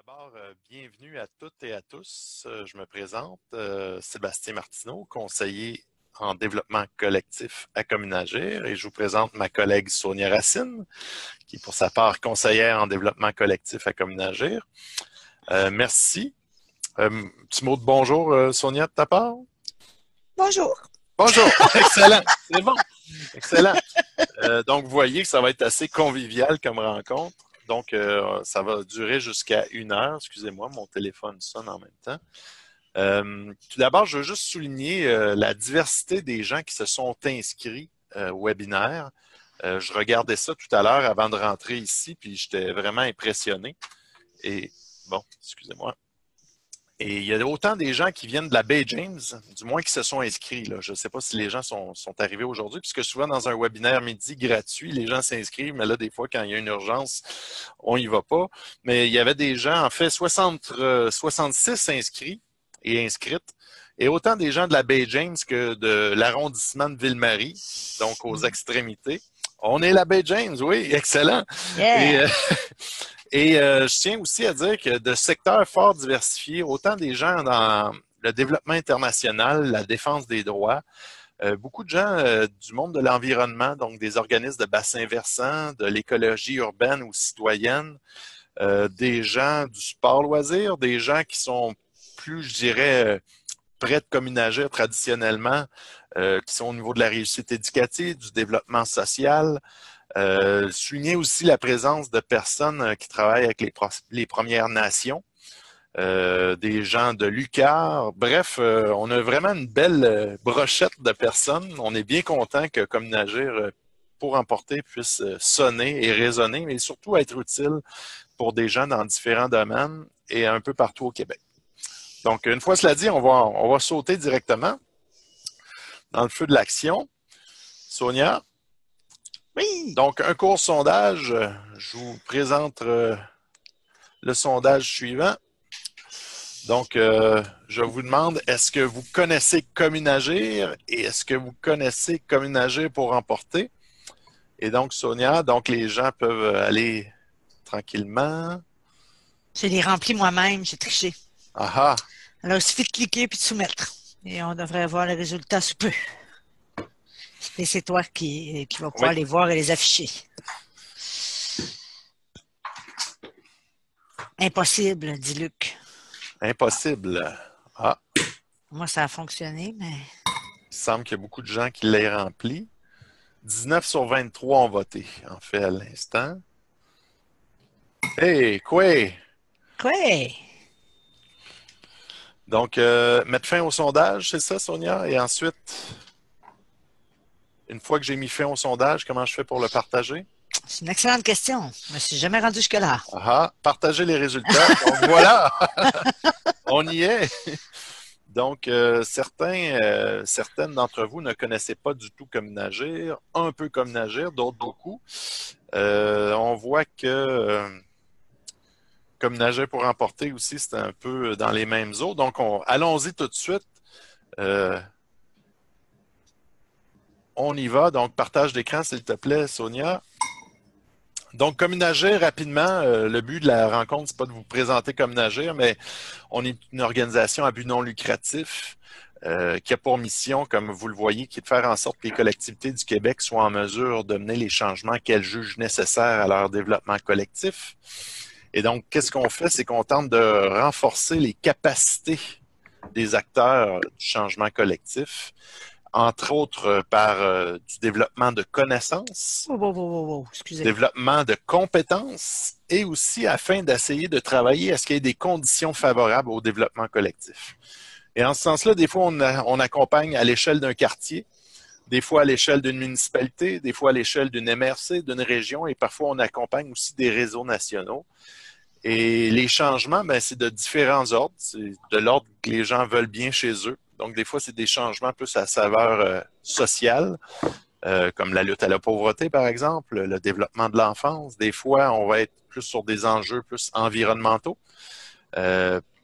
D'abord, bienvenue à toutes et à tous. Je me présente, Sébastien Martineau, conseiller en développement collectif à Communagir, et je vous présente ma collègue Sonia Racine, qui est pour sa part conseillère en développement collectif à Communagir. Merci. Petit mot de bonjour, Sonia, de ta part? Bonjour. Bonjour, excellent, c'est bon, excellent. Donc, vous voyez que ça va être assez convivial comme rencontre. Donc, ça va durer jusqu'à 1 heure. Excusez-moi, mon téléphone sonne en même temps. Tout d'abord, je veux juste souligner la diversité des gens qui se sont inscrits au webinaire. Je regardais ça tout à l'heure avant de rentrer ici, puis j'étais vraiment impressionné. Et bon, excusez-moi. Et il y a autant des gens qui viennent de la Baie James, du moins qui se sont inscrits. Là. Je ne sais pas si les gens sont arrivés aujourd'hui, puisque souvent dans un webinaire midi gratuit, les gens s'inscrivent, mais là, des fois, quand il y a une urgence, on y va pas. Mais il y avait des gens, en fait, 66 inscrits et inscrites, et autant des gens de la Baie James que de l'arrondissement de Ville-Marie, donc aux extrémités. On est la Baie James, oui, excellent. Et, Yeah. je tiens aussi à dire que de secteurs fort diversifiés, autant des gens dans le développement international, la défense des droits, beaucoup de gens du monde de l'environnement, donc des organismes de bassins versants, de l'écologie urbaine ou citoyenne, des gens du sport loisir, des gens qui sont plus, je dirais, près de Communagir traditionnellement, qui sont au niveau de la réussite éducative, du développement social. Souligner aussi la présence de personnes qui travaillent avec les Premières Nations, des gens de l'UQAR. Bref, on a vraiment une belle brochette de personnes. On est bien content que Communagir pour emporter puisse sonner et résonner, mais surtout être utile pour des gens dans différents domaines et un peu partout au Québec. Donc, une fois cela dit, on va sauter directement dans le feu de l'action. Sonia? Oui. Donc, un court sondage. Je vous présente le sondage suivant. Donc, je vous demande, est-ce que vous connaissez Communagir et est-ce que vous connaissez Communagir pour emporter? Et donc, Sonia, donc les gens peuvent aller tranquillement. Je l'ai rempli moi-même, j'ai triché. Ah ah, Alors, il suffit de cliquer puis de soumettre. Et on devrait avoir le résultat sous peu. Et c'est toi qui vas oui, pouvoir les voir et les afficher. Impossible, dit Luc. impossible. Ah, Moi, ça a fonctionné, mais il semble qu'il y a beaucoup de gens qui l'aient rempli. 19 sur 23 ont voté, en fait, à l'instant. Hey, quoi? quoi? Donc, mettre fin au sondage, c'est ça, Sonia? Et ensuite, une fois que j'ai mis fin au sondage, comment je fais pour le partager? C'est une excellente question. Je me suis jamais rendu jusque-là. Ah, ah, partager les résultats. Donc, voilà, on y est. Donc, certaines d'entre vous ne connaissaient pas du tout Communagir, un peu Communagir, d'autres beaucoup. On voit que Communagir pour emporter aussi, c'est un peu dans les mêmes eaux. Donc, allons-y tout de suite. Euh, on y va. Donc, partage d'écran, s'il te plaît, Sonia. Donc, Communagir, rapidement, le but de la rencontre, c'est pas de vous présenter Communagir, mais on est une organisation à but non lucratif qui a pour mission, comme vous le voyez, qui est de faire en sorte que les collectivités du Québec soient en mesure de mener les changements qu'elles jugent nécessaires à leur développement collectif. Et donc, qu'est-ce qu'on fait? C'est qu'on tente de renforcer les capacités des acteurs du changement collectif, entre autres par du développement de connaissances, Oh, oh, oh, oh, oh, du excusez. développement de compétences et aussi afin d'essayer de travailler à ce qu'il y ait des conditions favorables au développement collectif. Et en ce sens-là, des fois, on accompagne à l'échelle d'un quartier, des fois à l'échelle d'une municipalité, des fois à l'échelle d'une MRC, d'une région, et parfois on accompagne aussi des réseaux nationaux. Et les changements, ben, c'est de différents ordres. C'est de l'ordre que les gens veulent bien chez eux. Donc, des fois, c'est des changements plus à saveur sociale, comme la lutte à la pauvreté, par exemple, le développement de l'enfance. Des fois, on va être plus sur des enjeux plus environnementaux.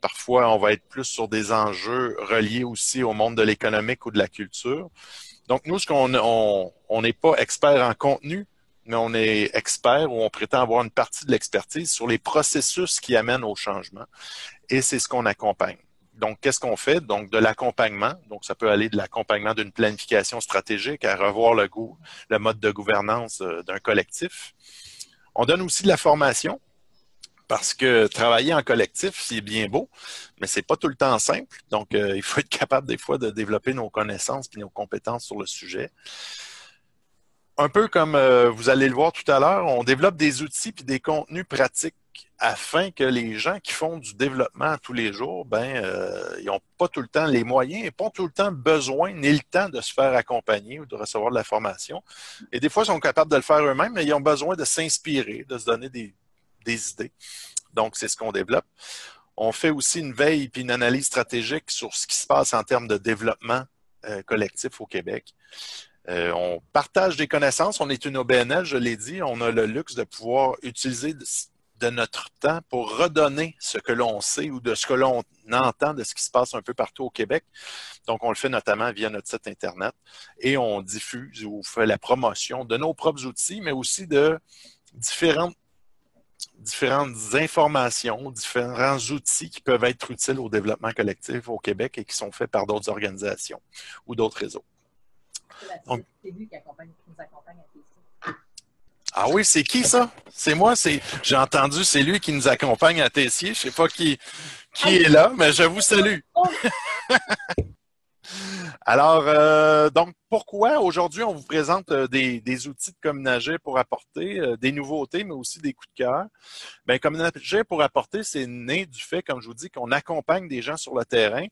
Parfois, on va être plus sur des enjeux reliés aussi au monde de l'économique ou de la culture. Donc, nous, ce qu'on on n'est pas expert en contenu, mais on est expert ou on prétend avoir une partie de l'expertise sur les processus qui amènent au changement. Et c'est ce qu'on accompagne. Donc, qu'est-ce qu'on fait? Donc, de l'accompagnement. Donc, ça peut aller de l'accompagnement d'une planification stratégique à revoir le mode de gouvernance d'un collectif. On donne aussi de la formation parce que travailler en collectif, c'est bien beau, mais c'est pas tout le temps simple. Donc, il faut être capable des fois de développer nos connaissances et nos compétences sur le sujet. Un peu comme vous allez le voir tout à l'heure, on développe des outils puis des contenus pratiques afin que les gens qui font du développement tous les jours, ils n'ont pas tout le temps les moyens et pas tout le temps besoin ni le temps de se faire accompagner ou de recevoir de la formation. Et des fois, ils sont capables de le faire eux-mêmes, mais ils ont besoin de s'inspirer, de se donner des idées. Donc, c'est ce qu'on développe. On fait aussi une veille puis une analyse stratégique sur ce qui se passe en termes de développement collectif au Québec. On partage des connaissances. On est une OBNL, je l'ai dit. On a le luxe de pouvoir utiliser de notre temps pour redonner ce que l'on sait ou de ce que l'on entend de ce qui se passe un peu partout au Québec. Donc, on le fait notamment via notre site Internet et on diffuse ou fait la promotion de nos propres outils, mais aussi de différentes informations, différents outils qui peuvent être utiles au développement collectif au Québec et qui sont faits par d'autres organisations ou d'autres réseaux. Donc, c'est lui qui nous accompagne à Tessier. Ah oui, c'est qui ça? C'est moi, j'ai entendu, c'est lui qui nous accompagne à Tessier. Je ne sais pas qui est là, mais je vous salue. Alors, donc, pourquoi aujourd'hui on vous présente des outils de Communagir pour apporter des nouveautés, mais aussi des coups de cœur? Bien, Communagir pour apporter, c'est né du fait, comme je vous dis, qu'on accompagne des gens sur le terrain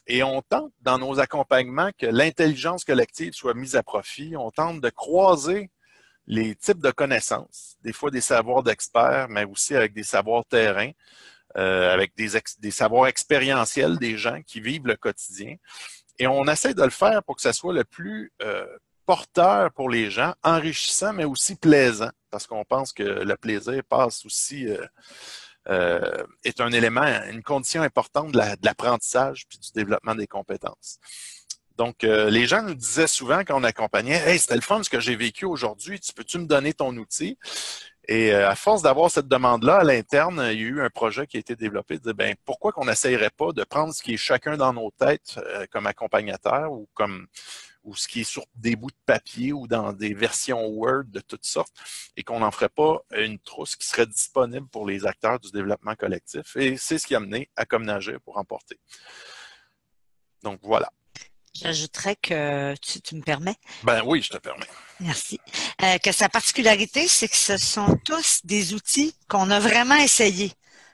et on tente dans nos accompagnements que l'intelligence collective soit mise à profit. On tente de croiser les types de connaissances, des fois des savoirs d'experts, mais aussi avec des savoirs terrain, avec des savoirs expérientiels des gens qui vivent le quotidien. Et on essaie de le faire pour que ça soit le plus porteur pour les gens, enrichissant, mais aussi plaisant, parce qu'on pense que le plaisir passe aussi, est un élément, une condition importante de l'apprentissage puis du développement des compétences. Donc, les gens nous disaient souvent quand on accompagnait, « Hey, c'était le fun ce que j'ai vécu aujourd'hui, peux-tu me donner ton outil? » Et à force d'avoir cette demande-là à l'interne, il y a eu un projet qui a été développé de dire, pourquoi qu'on n'essayerait pas de prendre ce qui est chacun dans nos têtes comme accompagnateur ou ce qui est sur des bouts de papier ou dans des versions Word de toutes sortes et qu'on n'en ferait pas une trousse qui serait disponible pour les acteurs du développement collectif. Et c'est ce qui a mené à Communagir pour emporter. Donc, voilà. J'ajouterais que, tu me permets? Ben oui, je te permets. Merci. Que sa particularité, c'est que ce sont tous des outils qu'on a vraiment essayés,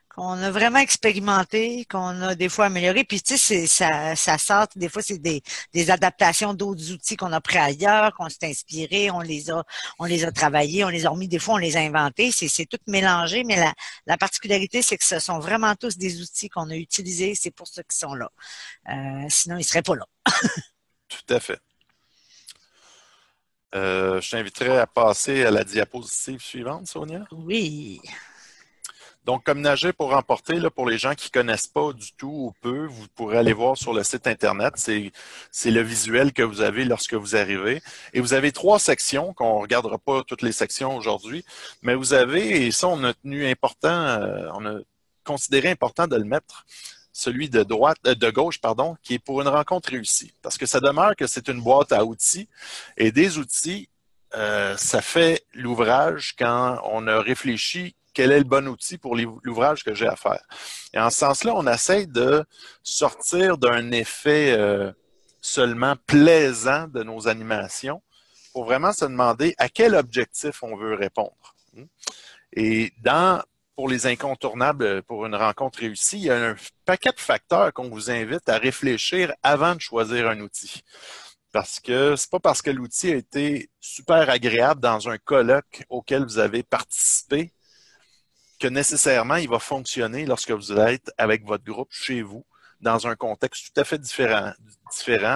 qu'on a vraiment expérimenté, qu'on a des fois amélioré. Puis tu sais, ça sort, des fois c'est des adaptations d'autres outils qu'on a pris ailleurs, qu'on s'est inspiré, on les a travaillés, on les a remis, des fois on les a inventés. C'est tout mélangé, mais la particularité, c'est que ce sont vraiment tous des outils qu'on a utilisés. C'est pour ceux qui sont là. Sinon, ils seraient pas là. Tout à fait. Je t'inviterai à passer à la diapositive suivante, Sonia. Oui. Donc, Communagir pour remporter, là, pour les gens qui ne connaissent pas du tout ou peu, vous pourrez aller voir sur le site Internet. C'est le visuel que vous avez lorsque vous arrivez. Et vous avez 3 sections, qu'on ne regardera pas toutes les sections aujourd'hui, mais vous avez, et ça, on a considéré important de le mettre, celui de gauche, qui est pour une rencontre réussie. Parce que ça demeure que c'est une boîte à outils. Et des outils, ça fait l'ouvrage quand on a réfléchi quel est le bon outil pour l'ouvrage que j'ai à faire. Et en ce sens-là, on essaie de sortir d'un effet seulement plaisant de nos animations pour vraiment se demander à quel objectif on veut répondre. Et pour les incontournables, pour une rencontre réussie, il y a un paquet de facteurs qu'on vous invite à réfléchir avant de choisir un outil. Parce que c'est pas parce que l'outil a été super agréable dans un colloque auquel vous avez participé que nécessairement il va fonctionner lorsque vous êtes avec votre groupe chez vous, dans un contexte tout à fait différent,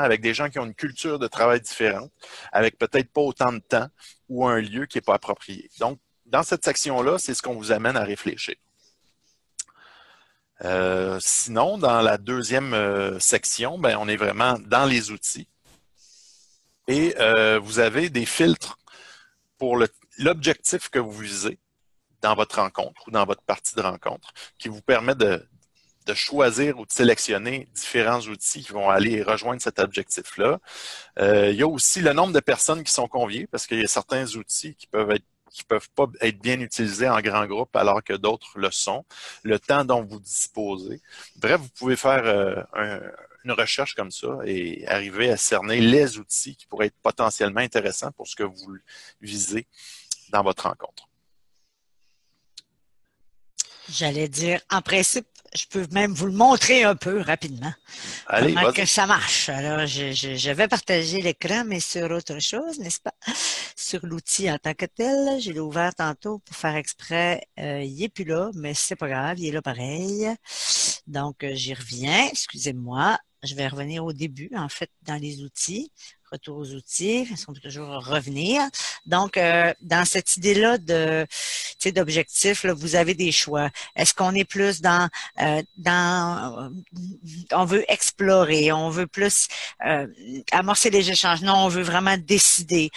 avec des gens qui ont une culture de travail différente, avec peut-être pas autant de temps ou un lieu qui n'est pas approprié. Donc, dans cette section-là, c'est ce qu'on vous amène à réfléchir. Sinon, dans la deuxième section, on est vraiment dans les outils. Et vous avez des filtres pour l'objectif que vous visez dans votre rencontre ou dans votre partie de rencontre qui vous permet de choisir ou de sélectionner différents outils qui vont aller rejoindre cet objectif-là. Il y a aussi le nombre de personnes qui sont conviées parce qu'il y a certains outils qui peuvent pas être bien utilisés en grand groupe alors que d'autres le sont, le temps dont vous disposez. Bref, vous pouvez faire une recherche comme ça et arriver à cerner les outils qui pourraient être potentiellement intéressants pour ce que vous visez dans votre rencontre. J'allais dire, en principe, je peux même vous le montrer un peu rapidement. Allez, comment vas-y. que ça marche. Alors, je vais partager l'écran, mais sur autre chose, n'est-ce pas? Sur l'outil en tant que tel. Je l'ai ouvert tantôt pour faire exprès. Il n'est plus là, mais c'est pas grave, il est là pareil. Donc, j'y reviens. Excusez-moi. Je vais revenir au début, en fait, dans les outils. Retour aux outils, on peut toujours revenir. Donc, dans cette idée-là d'objectif, là, vous avez des choix. Est-ce qu'on est plus on veut explorer, on veut plus amorcer les échanges. Non, on veut vraiment décider.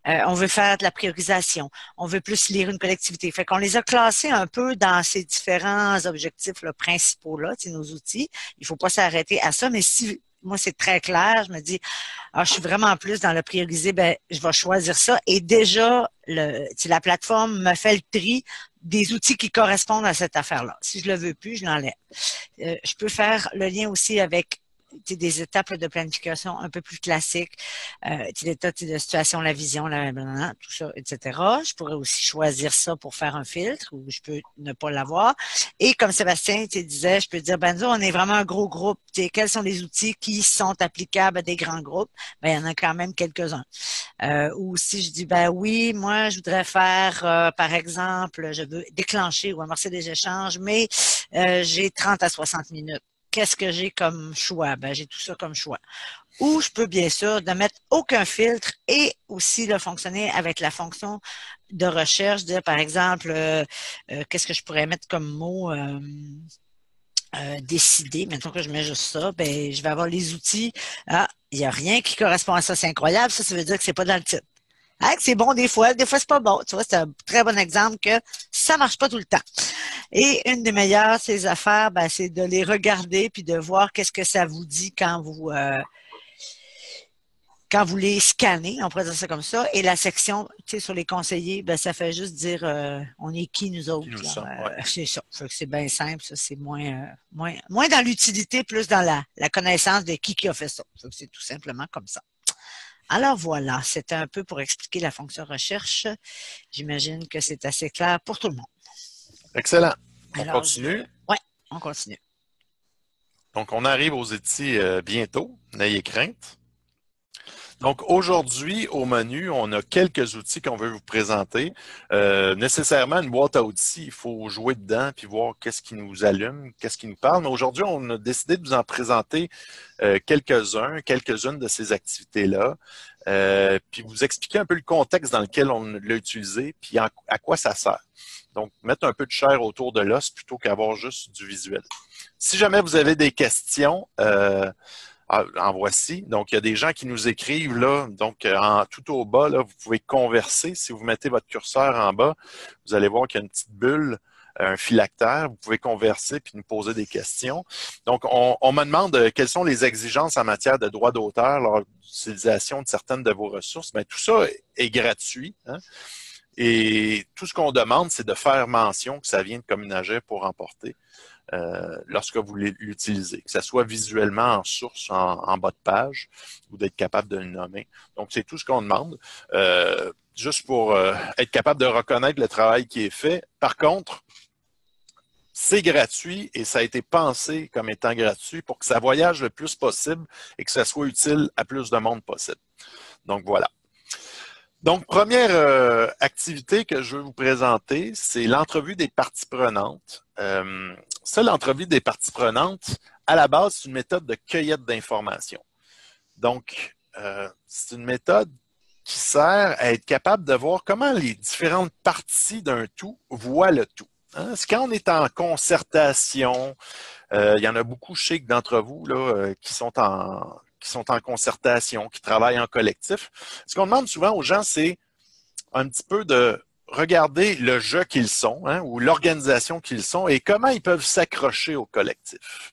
On veut faire de la priorisation. On veut plus lire une collectivité. Fait qu'on les a classés un peu dans ces différents objectifs là, principaux-là, nos outils. Il faut pas s'arrêter à ça, mais si moi, c'est très clair, je me dis, je suis vraiment plus dans le prioriser, je vais choisir ça. Et déjà, la plateforme me fait le tri des outils qui correspondent à cette affaire-là. Si je le veux plus, je l'enlève. Je peux faire le lien aussi avec des étapes de planification un peu plus classiques, l'état de situation, la vision, tout ça, etc. Je pourrais aussi choisir ça pour faire un filtre ou je peux ne pas l'avoir. Et comme Sébastien disait, je peux dire, nous, on est vraiment un gros groupe. Quels sont les outils qui sont applicables à des grands groupes? Il y en a quand même quelques-uns. Ou si je dis, oui, moi, je voudrais faire, par exemple, je veux déclencher ou amorcer des échanges, mais j'ai 30 à 60 minutes. Qu'est-ce que j'ai comme choix? J'ai tout ça comme choix. Ou je peux bien sûr ne mettre aucun filtre et aussi le fonctionner avec la fonction de recherche, dire par exemple, qu'est-ce que je pourrais mettre comme mot décider. Mettons que je mets juste ça, je vais avoir les outils. Ah, il n'y a rien qui correspond à ça. C'est incroyable. Ça veut dire que c'est pas dans le titre. C'est bon des fois c'est pas bon. Tu vois, c'est un très bon exemple que ça marche pas tout le temps. Et une des meilleures, ces affaires, c'est de les regarder puis de voir qu'est-ce que ça vous dit quand vous les scannez, on pourrait dire ça comme ça. Et la section, sur les conseillers, ça fait juste dire on est qui nous autres. Qui nous là. sommes, ouais. C'est ça. C'est bien simple, ça. C'est moins dans l'utilité, plus dans la connaissance de qui a fait ça. C'est tout simplement comme ça. Alors voilà, c'était un peu pour expliquer la fonction recherche. J'imagine que c'est assez clair pour tout le monde. Excellent. On Alors, continue. Oui, on continue. Donc, on arrive aux outils bientôt. N'ayez crainte. Donc, aujourd'hui, au menu, on a quelques outils qu'on veut vous présenter. Nécessairement, une boîte à outils, il faut jouer dedans puis voir qu'est-ce qui nous allume, qu'est-ce qui nous parle. Mais aujourd'hui, on a décidé de vous en présenter quelques-unes de ces activités-là, puis vous expliquer un peu le contexte dans lequel on l'a utilisé, puis à quoi ça sert. Donc, mettre un peu de chair autour de l'os plutôt qu'avoir juste du visuel. Si jamais vous avez des questions, en voici. Donc, il y a des gens qui nous écrivent là. Donc, tout au bas, là, vous pouvez converser. Si vous mettez votre curseur en bas, vous allez voir qu'il y a une petite bulle, un phylactère. Vous pouvez converser puis nous poser des questions. Donc, on me demande quelles sont les exigences en matière de droit d'auteur lors de l'utilisation de certaines de vos ressources. Bien, tout ça est gratuit. Hein? Et tout ce qu'on demande, c'est de faire mention que ça vient de Communagep pour emporter. Lorsque vous l'utilisez, que ce soit visuellement en source, en bas de page, ou d'être capable de le nommer. Donc, c'est tout ce qu'on demande, juste pour être capable de reconnaître le travail qui est fait. Par contre, c'est gratuit et ça a été pensé comme étant gratuit pour que ça voyage le plus possible et que ça soit utile à plus de monde possible. Donc, voilà. Donc, première activité que je veux vous présenter, c'est l'entrevue des parties prenantes. Ça, l'entrevue des parties prenantes, à la base, c'est une méthode de cueillette d'informations. Donc, c'est une méthode qui sert à être capable de voir comment les différentes parties d'un tout voient le tout. Hein? C'est quand on est en concertation, il y en a beaucoup, je sais que d'entre vous là, qui sont en concertation, qui travaillent en collectif. Ce qu'on demande souvent aux gens, c'est un petit peu de regarder le jeu qu'ils sont, hein, ou l'organisation qu'ils sont et comment ils peuvent s'accrocher au collectif.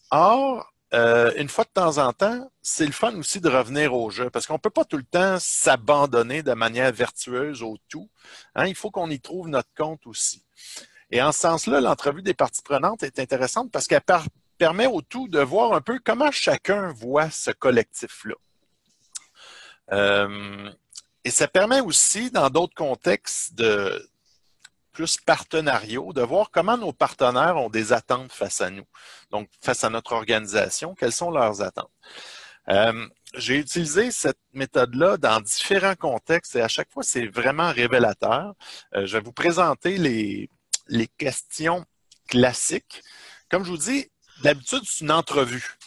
Or, une fois de temps en temps, c'est le fun aussi de revenir au jeu parce qu'on ne peut pas tout le temps s'abandonner de manière vertueuse au tout. Hein, il faut qu'on y trouve notre compte aussi. Et en ce sens-là, l'entrevue des parties prenantes est intéressante parce qu'elle permet au tout de voir un peu comment chacun voit ce collectif-là. Et ça permet aussi, dans d'autres contextes de plus partenariaux, de voir comment nos partenaires ont des attentes face à nous. Donc, face à notre organisation, quelles sont leurs attentes. J'ai utilisé cette méthode-là dans différents contextes et à chaque fois, c'est vraiment révélateur. Je vais vous présenter les questions classiques. Comme je vous dis, d'habitude, c'est une entrevue.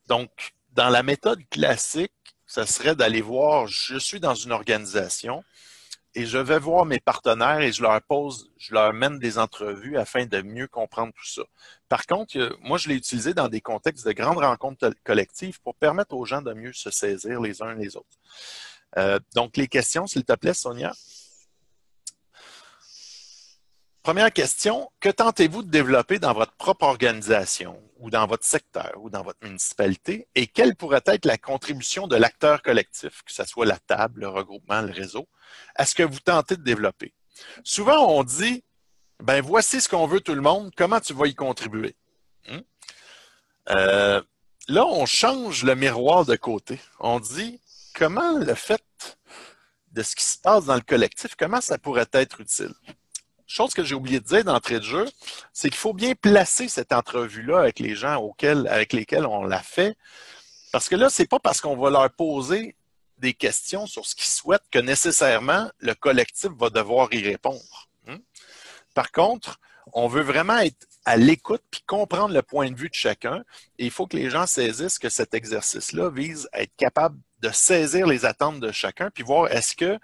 Donc, dans la méthode classique, ça serait d'aller voir, je suis dans une organisation et je vais voir mes partenaires et je leur mène des entrevues afin de mieux comprendre tout ça. Par contre, moi, je l'ai utilisé dans des contextes de grandes rencontres collectives pour permettre aux gens de mieux se saisir les uns les autres. Donc, les questions, s'il te plaît, Sonia. Première question, que tentez-vous de développer dans votre propre organisation ou dans votre secteur ou dans votre municipalité et quelle pourrait être la contribution de l'acteur collectif, que ce soit la table, le regroupement, le réseau, à ce que vous tentez de développer? Souvent, on dit, ben voici ce qu'on veut tout le monde, comment tu vas y contribuer? Là, on change le miroir de côté. On dit, comment le fait de ce qui se passe dans le collectif, comment ça pourrait être utile? Chose que j'ai oublié de dire d'entrée de jeu, c'est qu'il faut bien placer cette entrevue-là avec les gens avec lesquels on l'a fait. Parce que là, c'est pas parce qu'on va leur poser des questions sur ce qu'ils souhaitent que nécessairement le collectif va devoir y répondre. Par contre, on veut vraiment être à l'écoute puis comprendre le point de vue de chacun. Et il faut que les gens saisissent que cet exercice-là vise à être capable de saisir les attentes de chacun puis voir est-ce que,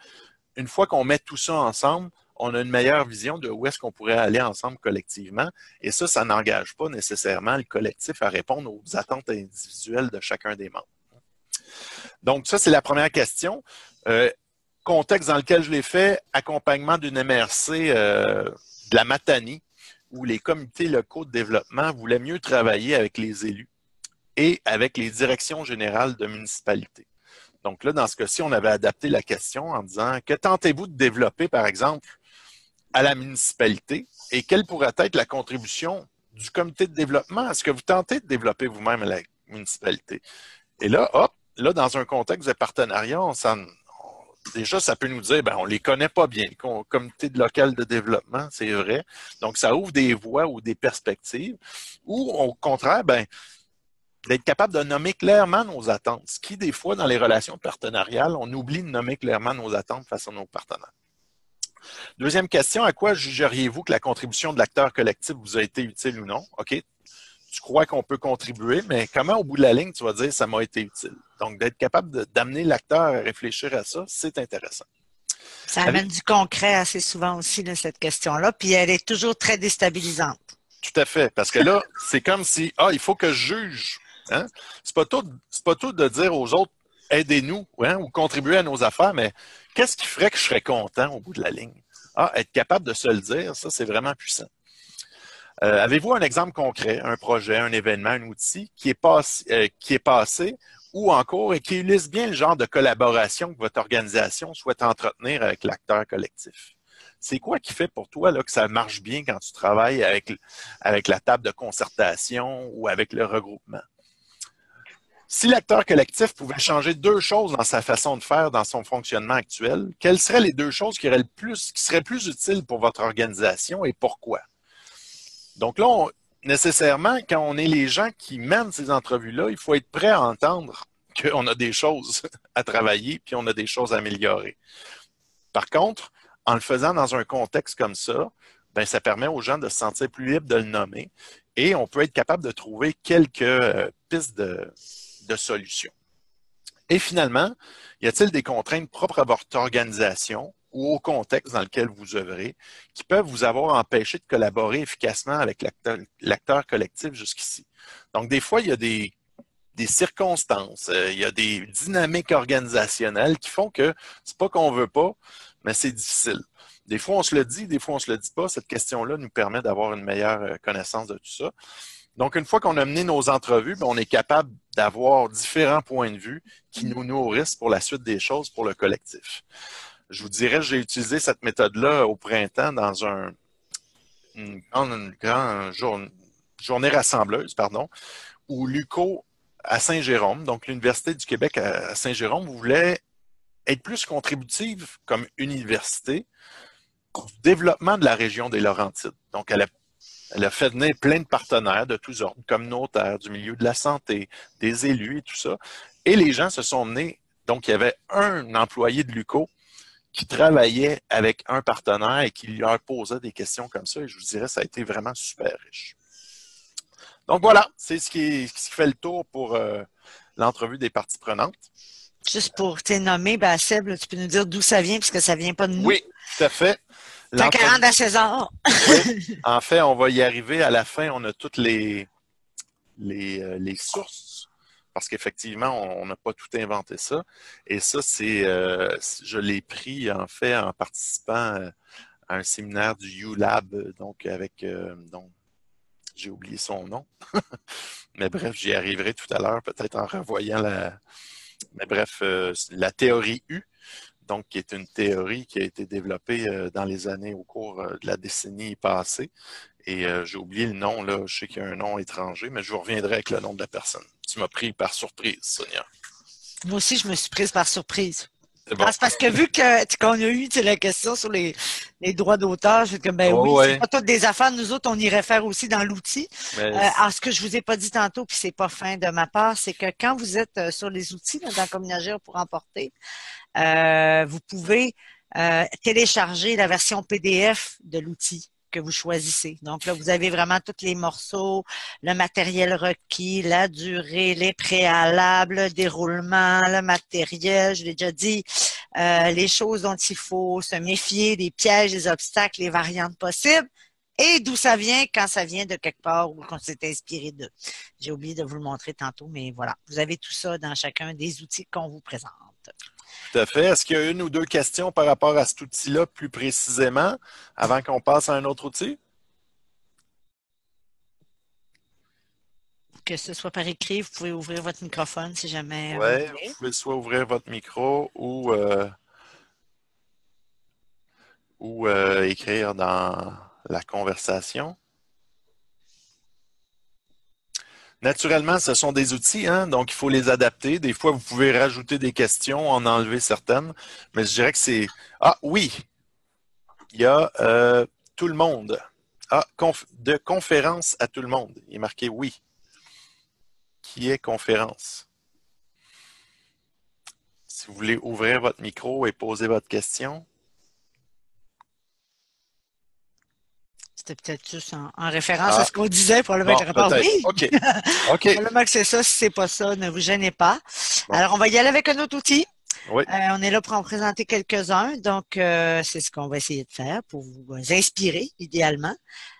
une fois qu'on met tout ça ensemble, on a une meilleure vision de où est-ce qu'on pourrait aller ensemble collectivement. Et ça n'engage pas nécessairement le collectif à répondre aux attentes individuelles de chacun des membres. Donc, ça, c'est la première question. Contexte dans lequel je l'ai fait, accompagnement d'une MRC de la Matanie, où les comités locaux de développement voulaient mieux travailler avec les élus et avec les directions générales de municipalités. Donc là, dans ce cas-ci, on avait adapté la question en disant « Que tentez-vous de développer, par exemple, à la municipalité et quelle pourrait être la contribution du comité de développement? Est-ce que vous tentez de développer vous-même à la municipalité? » Et là, hop, là, dans un contexte de partenariat, déjà, ça peut nous dire, ben, on les connaît pas bien, le comité local de développement, c'est vrai. Donc, ça ouvre des voies ou des perspectives. Ou, au contraire, ben, d'être capable de nommer clairement nos attentes. Ce qui, des fois, dans les relations partenariales, on oublie de nommer clairement nos attentes face à nos partenaires. Deuxième question, à quoi jugeriez-vous que la contribution de l'acteur collectif vous a été utile ou non? OK, tu crois qu'on peut contribuer, mais comment, au bout de la ligne, tu vas dire « ça m'a été utile ». Donc, d'être capable d'amener l'acteur à réfléchir à ça, c'est intéressant. Ça amène du concret assez souvent aussi, là, cette question-là, puis elle est toujours très déstabilisante. Tout à fait, parce que là, c'est comme si, il faut que je juge. Hein? C'est pas tout de dire aux autres, aidez-nous, hein, ou contribuez à nos affaires, mais qu'est-ce qui ferait que je serais content au bout de la ligne? Être capable de se le dire, ça, c'est vraiment puissant. Avez-vous un exemple concret, un projet, un événement, un outil qui est passé ou en cours et qui illustre bien le genre de collaboration que votre organisation souhaite entretenir avec l'acteur collectif? C'est quoi qui fait pour toi là, que ça marche bien quand tu travailles avec la table de concertation ou avec le regroupement? Si l'acteur collectif pouvait changer deux choses dans sa façon de faire, dans son fonctionnement actuel, quelles seraient les deux choses qui seraient plus utiles pour votre organisation et pourquoi? Donc là, nécessairement, quand on est les gens qui mènent ces entrevues-là, il faut être prêt à entendre qu'on a des choses à travailler puis on a des choses à améliorer. Par contre, en le faisant dans un contexte comme ça, ben, ça permet aux gens de se sentir plus libres de le nommer et on peut être capable de trouver quelques pistes de solutions. Et finalement, y a-t-il des contraintes propres à votre organisation ou au contexte dans lequel vous œuvrez qui peuvent vous avoir empêché de collaborer efficacement avec l'acteur collectif jusqu'ici? Donc, des fois, il y a des des circonstances, il y a des dynamiques organisationnelles qui font que c'est pas qu'on veut pas, mais c'est difficile. Des fois, on se le dit, des fois, on se le dit pas. Cette question-là nous permet d'avoir une meilleure connaissance de tout ça. Donc, une fois qu'on a mené nos entrevues, on est capable d'avoir différents points de vue qui nous nourrissent pour la suite des choses pour le collectif. Je vous dirais, j'ai utilisé cette méthode-là au printemps dans une grande journée rassembleuse, où l'UQO à Saint-Jérôme, donc l'Université du Québec à Saint-Jérôme, voulait être plus contributive comme université au développement de la région des Laurentides. Donc, elle a fait venir plein de partenaires de tous ordres, communautaires, du milieu de la santé, des élus et tout ça. Et les gens se sont menés. Donc, il y avait un employé de l'UQO qui travaillait avec un partenaire et qui lui posait des questions comme ça. Et je vous dirais, ça a été vraiment super riche. Donc voilà, c'est ce qui fait le tour pour l'entrevue des parties prenantes. Juste pour t'es nommé, Seb, là, tu peux nous dire d'où ça vient, puisque ça vient pas de nous. Oui, tout à fait. Tant qu'à rendre à César. Oui, en fait, on va y arriver. À la fin, on a toutes les sources, parce qu'effectivement, on n'a pas tout inventé ça. Et ça, je l'ai pris, en fait, en participant à un séminaire du ULab, donc avec, j'ai oublié son nom. Mais bref, j'y arriverai tout à l'heure, peut-être en revoyant mais bref, la théorie U, donc qui est une théorie qui a été développée dans les années au cours de la décennie passée. Et j'ai oublié le nom, là. Je sais qu'il y a un nom étranger, mais je vous reviendrai avec le nom de la personne. Tu m'as pris par surprise, Sonia. Moi aussi, je me suis prise par surprise. C'est bon. C'est parce que vu qu'on a eu la question sur les droits d'auteur, je fais comme c'est pas toutes des affaires, nous autres, on irait faire aussi dans l'outil. Alors, ce que je vous ai pas dit tantôt, puis c'est pas fin de ma part, c'est que quand vous êtes sur les outils là, dans Communagir pour emporter, vous pouvez télécharger la version PDF de l'outil que vous choisissez. Donc là, vous avez vraiment tous les morceaux, le matériel requis, la durée, les préalables, le déroulement, le matériel, je l'ai déjà dit, les choses dont il faut se méfier, les pièges, les obstacles, les variantes possibles, et d'où ça vient quand ça vient de quelque part ou qu'on s'est inspiré d'eux. J'ai oublié de vous le montrer tantôt, mais voilà, vous avez tout ça dans chacun des outils qu'on vous présente. Tout à fait. Est-ce qu'il y a une ou deux questions par rapport à cet outil-là plus précisément avant qu'on passe à un autre outil? Que ce soit par écrit, vous pouvez ouvrir votre microphone si jamais. Oui, vous pouvez soit ouvrir votre micro ou écrire dans la conversation. Naturellement, ce sont des outils, hein, donc il faut les adapter. Des fois, vous pouvez rajouter des questions, en enlever certaines, mais je dirais que c'est... Ah oui, il y a tout le monde. Ah, de conférence à tout le monde. Il est marqué oui. Qui est conférence? Si vous voulez ouvrir votre micro et poser votre question. C'était peut-être juste en référence à ce qu'on disait, probablement que la réponse oui. OK. Probablement que c'est ça. Si c'est pas ça, ne vous gênez pas. Bon. Alors, on va y aller avec un autre outil. Oui. On est là pour en présenter quelques-uns. Donc, c'est ce qu'on va essayer de faire pour vous inspirer, idéalement.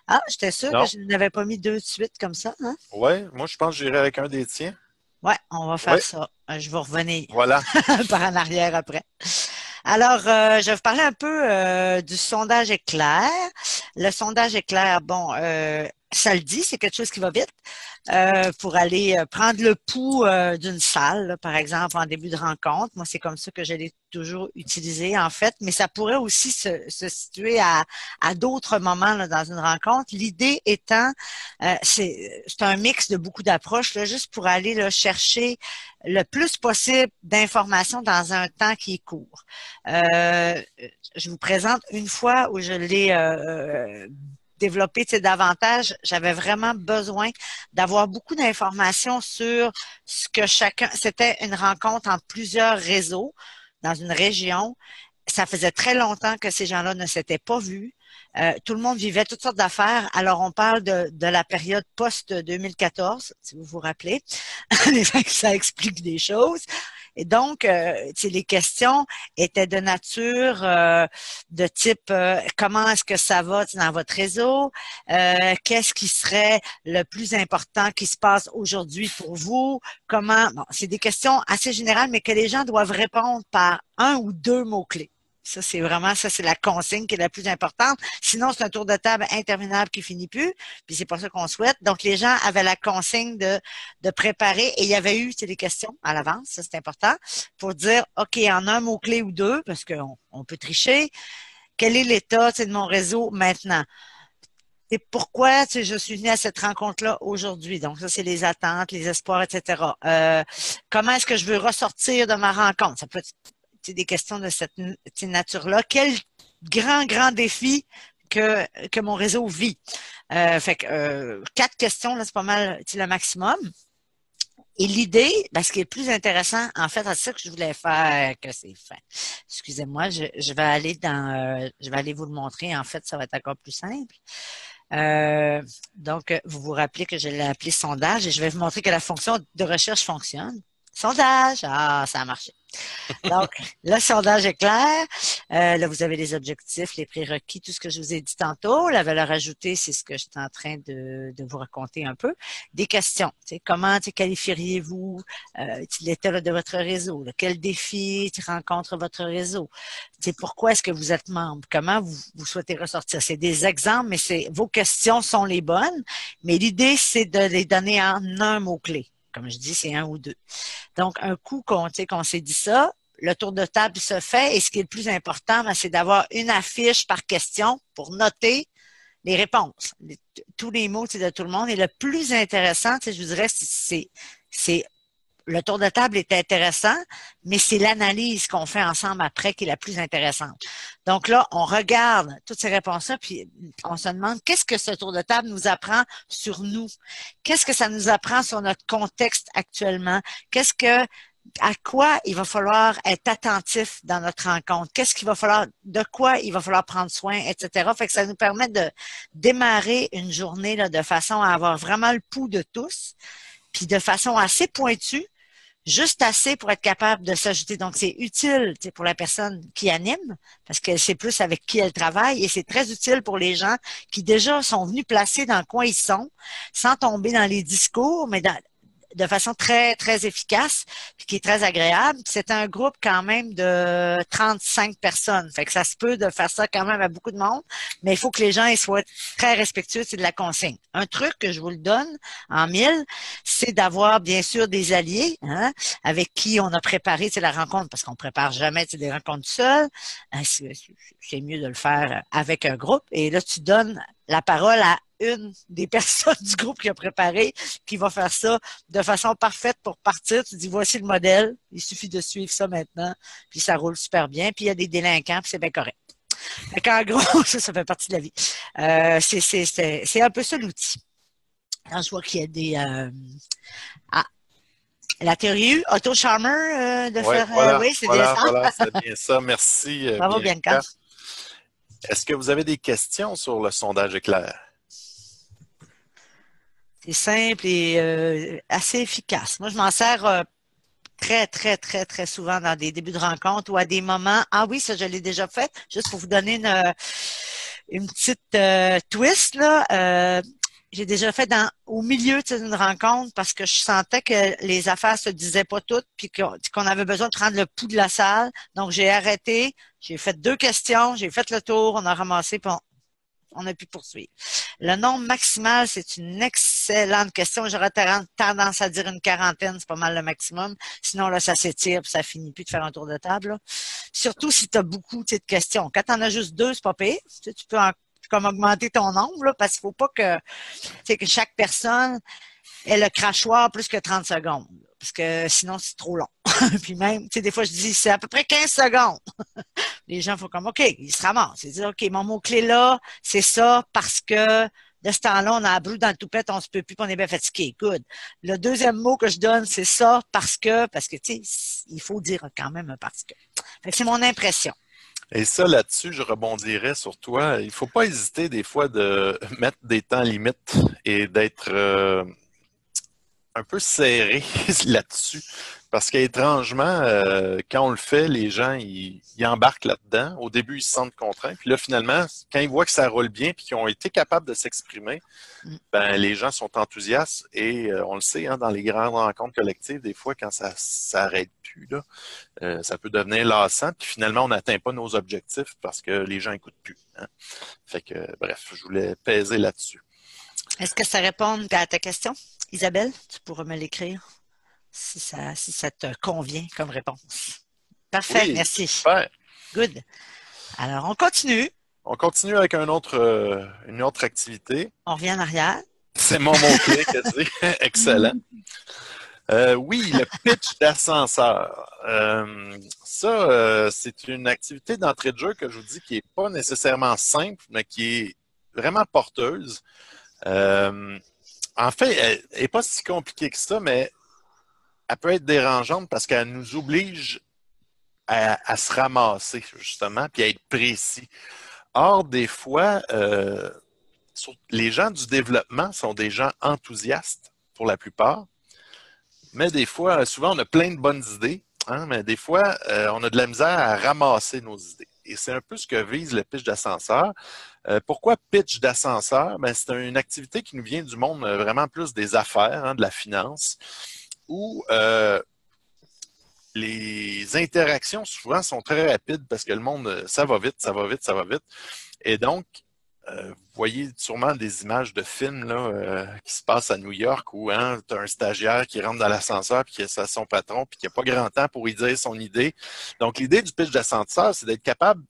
Ah, j'étais sûre que je n'avais pas mis deux de suite comme ça. Hein? Oui, moi, je pense que j'irai avec un des tiens. Oui, on va faire ça. Je vais revenir. Voilà. Par en arrière après. Alors, je vais vous parler un peu du sondage éclair. Le sondage éclair, bon, ça le dit, c'est quelque chose qui va vite pour aller prendre le pouls d'une salle, là, par exemple, en début de rencontre. Moi, c'est comme ça que je l'ai toujours utilisé, en fait, mais ça pourrait aussi se situer à d'autres moments là, dans une rencontre. L'idée étant, c'est un mix de beaucoup d'approches, là, juste pour aller là, chercher le plus possible d'informations dans un temps qui est court. Je vous présente une fois où je l'ai développer davantage, j'avais vraiment besoin d'avoir beaucoup d'informations sur ce que chacun, c'était une rencontre entre plusieurs réseaux dans une région. Ça faisait très longtemps que ces gens-là ne s'étaient pas vus. Tout le monde vivait toutes sortes d'affaires. Alors, on parle de la période post-2014, si vous vous rappelez. Ça explique des choses. Et donc, tu sais, les questions étaient de nature de type comment est-ce que ça va dans votre réseau? Qu'est-ce qui serait le plus important qui se passe aujourd'hui pour vous? Comment? Bon, c'est des questions assez générales, mais que les gens doivent répondre par un ou deux mots-clés. Ça, c'est la consigne qui est la plus importante. Sinon, c'est un tour de table interminable qui finit plus. Puis c'est pas ça qu'on souhaite. Donc, les gens avaient la consigne de préparer et il y avait eu, des questions à l'avance. Ça, c'est important pour dire, OK, en un mot-clé ou deux, parce qu'on peut tricher. Quel est l'état, de mon réseau maintenant? Et pourquoi, je suis venue à cette rencontre-là aujourd'hui? Donc, ça, c'est les attentes, les espoirs, etc. Comment est-ce que je veux ressortir de ma rencontre? Ça peut être des questions de cette nature-là. Quel grand défi que mon réseau vit? Fait que 4 questions, là, c'est pas mal le maximum. Et l'idée, ce qui est le plus intéressant, en fait, c'est ça que je voulais faire, que c'est fait. Excusez-moi, je vais aller je vais aller vous le montrer. En fait, ça va être encore plus simple. Donc, vous vous rappelez que je l'ai appelé sondage et je vais vous montrer que la fonction de recherche fonctionne. Sondage, ça a marché. Donc, le sondage est clair. Là, vous avez les objectifs, les prérequis, tout ce que je vous ai dit tantôt. La valeur ajoutée, c'est ce que je suis en train de vous raconter un peu. Des questions. Comment qualifieriez-vous l'état de votre réseau? Quel défi rencontre votre réseau? Pourquoi est-ce que vous êtes membre? Comment vous souhaitez ressortir? C'est des exemples, mais vos questions sont les bonnes. Mais l'idée, c'est de les donner en un mot-clé. Comme je dis, c'est un ou deux. Donc, un coup qu'on s'est dit ça, le tour de table se fait et ce qui est le plus important, c'est d'avoir une affiche par question pour noter les réponses. Tous les mots de tout le monde. Et le plus intéressant, je vous dirais, c'est le tour de table est intéressant, mais c'est l'analyse qu'on fait ensemble après qui est la plus intéressante. Donc là, on regarde toutes ces réponses-là, puis on se demande qu'est-ce que ce tour de table nous apprend sur nous? Qu'est-ce que ça nous apprend sur notre contexte actuellement? À quoi il va falloir être attentif dans notre rencontre? De quoi il va falloir prendre soin, etc. Fait que ça nous permet de démarrer une journée là, de façon à avoir vraiment le pouls de tous, puis de façon assez pointue, juste assez pour être capable de s'ajouter. Donc, c'est utile pour la personne qui anime, parce que c'est plus avec qui elle travaille, et c'est très utile pour les gens qui déjà sont venus placer dans le coin ils sont, sans tomber dans les discours, mais de façon très, très efficace, puis qui est très agréable. C'est un groupe quand même de 35 personnes. Fait que ça se peut de faire ça quand même à beaucoup de monde, mais il faut que les gens ils soient très respectueux de la consigne. Un truc que je vous le donne en mille, c'est d'avoir bien sûr des alliés avec qui on a préparé la rencontre, parce qu'on prépare jamais des rencontres seules. C'est mieux de le faire avec un groupe. Et là, tu donnes la parole à une des personnes du groupe qui a préparé, qui va faire ça de façon parfaite pour partir. Tu dis, voici le modèle, il suffit de suivre ça maintenant, puis ça roule super bien, puis il y a des délinquants, puis c'est bien correct. Donc, en gros, ça fait partie de la vie. C'est un peu ça l'outil. Alors, je vois qu'il y a des... la théorie Otto Scharmer de faire... oui, c'est bien ça. Voilà, c'est bien ça. Merci. Bravo, Bianca. Est-ce que vous avez des questions sur le sondage éclair? C'est simple et assez efficace. Moi, je m'en sers très, très, très, très souvent dans des débuts de rencontre ou à des moments. Ah oui, ça, je l'ai déjà fait. Juste pour vous donner une petite twist, là. J'ai déjà fait au milieu d'une rencontre parce que je sentais que les affaires se disaient pas toutes puis qu'on avait besoin de prendre le pouls de la salle. Donc, j'ai arrêté. J'ai fait 2 questions. J'ai fait le tour. On a ramassé puis on a pu poursuivre. Le nombre maximal, c'est une excellente question. J'aurais tendance à dire une quarantaine, c'est pas mal le maximum. Sinon, là, ça s'étire puis ça finit plus de faire un tour de table. Là. Surtout si tu as beaucoup de questions. Quand tu en as juste 2, c'est pas pire. Tu peux comme augmenter ton nombre, là, parce qu'il faut pas que chaque personne ait le crachoir plus que 30 secondes. Parce que sinon, c'est trop long. Puis même, des fois, je dis, c'est à peu près 15 secondes. Les gens font comme, OK, ils se ramassent. Ils disent, OK, mon mot-clé là, c'est ça parce que de ce temps-là, on a la brûle dans le toupette, on se peut plus, puis on est bien fatigué. Good. Le deuxième mot que je donne, c'est ça parce que, tu sais, il faut dire quand même un parce que. Fait que c'est mon impression. Et ça, là-dessus, je rebondirais sur toi. Il faut pas hésiter des fois de mettre des temps limites et d'être un peu serré là-dessus. Parce qu'étrangement, quand on le fait, les gens, ils embarquent là-dedans. Au début, ils se sentent contraints. Puis là, finalement, quand ils voient que ça roule bien puis qu'ils ont été capables de s'exprimer, Mm. ben, les gens sont enthousiastes et on le sait, hein, dans les grandes rencontres collectives, des fois, quand ça s'arrête plus, là, ça peut devenir lassant. Puis finalement, on n'atteint pas nos objectifs parce que les gens n'écoutent plus. Hein. Fait que, bref, je voulais peser là-dessus. Est-ce que ça répond à ta question, Isabelle? Tu pourras me l'écrire si ça te convient comme réponse. Parfait, Oui, merci. super. Good. Alors, on continue. On continue avec une autre activité. On revient en arrière. C'est mon mot-clé, dit. Excellent. Oui, le pitch d'ascenseur. C'est une activité d'entrée de jeu que je vous dis qui n'est pas nécessairement simple, mais qui est vraiment porteuse. En fait, elle n'est pas si compliquée que ça, mais elle peut être dérangeante parce qu'elle nous oblige à se ramasser, justement, puis à être précis. Or, des fois, les gens du développement sont des gens enthousiastes pour la plupart, mais des fois, souvent, on a plein de bonnes idées, hein, mais des fois, on a de la misère à ramasser nos idées. Et c'est un peu ce que vise le pitch d'ascenseur. Pourquoi pitch d'ascenseur? Ben, c'est une activité qui nous vient du monde vraiment plus des affaires, hein, de la finance, où les interactions souvent sont très rapides parce que le monde, ça va vite, ça va vite, ça va vite. Et donc, vous voyez sûrement des images de films là, qui se passent à New York où hein, tu as un stagiaire qui rentre dans l'ascenseur puis qui a son patron puis qui n'a pas grand temps pour y dire son idée. Donc, l'idée du pitch d'ascenseur, c'est d'être capable,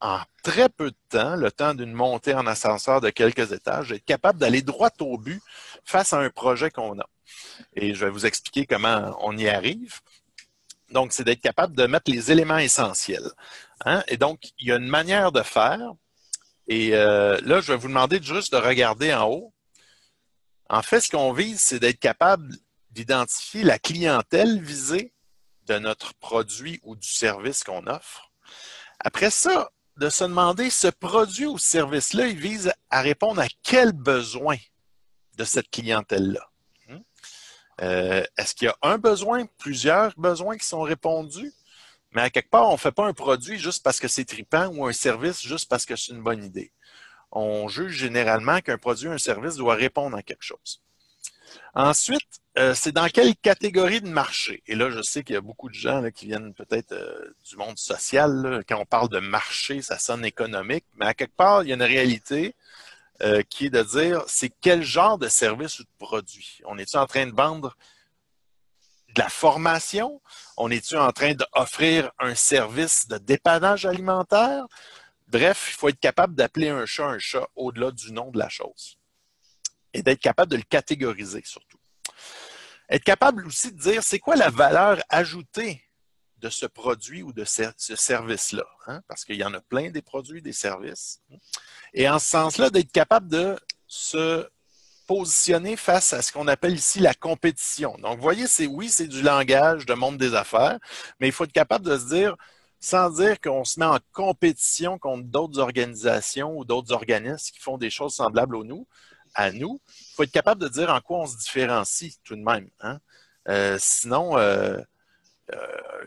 en très peu de temps, le temps d'une montée en ascenseur de quelques étages, d'être capable d'aller droit au but face à un projet qu'on a. Et je vais vous expliquer comment on y arrive. Donc, c'est d'être capable de mettre les éléments essentiels. Hein? Et donc, il y a une manière de faire. Et là, je vais vous demander juste de regarder en haut. En fait, ce qu'on vise, c'est d'être capable d'identifier la clientèle visée de notre produit ou du service qu'on offre. Après ça, de se demander, ce produit ou ce service-là, il vise à répondre à quel besoin de cette clientèle-là. Est-ce qu'il y a un besoin, plusieurs besoins qui sont répondus? Mais à quelque part, on ne fait pas un produit juste parce que c'est trippant ou un service juste parce que c'est une bonne idée. On juge généralement qu'un produit ou un service doit répondre à quelque chose. Ensuite, c'est dans quelle catégorie de marché? Et là, je sais qu'il y a beaucoup de gens là, qui viennent peut-être du monde social. Là. Quand on parle de marché, ça sonne économique, mais à quelque part, il y a une réalité qui est de dire c'est quel genre de service ou de produit. On est-tu en train de vendre de la formation? On est-tu en train d'offrir un service de dépannage alimentaire? Bref, il faut être capable d'appeler un chat au-delà du nom de la chose. Et d'être capable de le catégoriser surtout. Être capable aussi de dire c'est quoi la valeur ajoutée de ce produit ou de ce service-là. Hein? Parce qu'il y en a plein des produits, des services. Et en ce sens-là, d'être capable de se positionner face à ce qu'on appelle ici la compétition. Donc, vous voyez, c'est du langage de monde des affaires, mais il faut être capable de se dire, sans dire qu'on se met en compétition contre d'autres organisations ou d'autres organismes qui font des choses semblables à nous, il faut être capable de dire en quoi on se différencie tout de même. Hein? Sinon,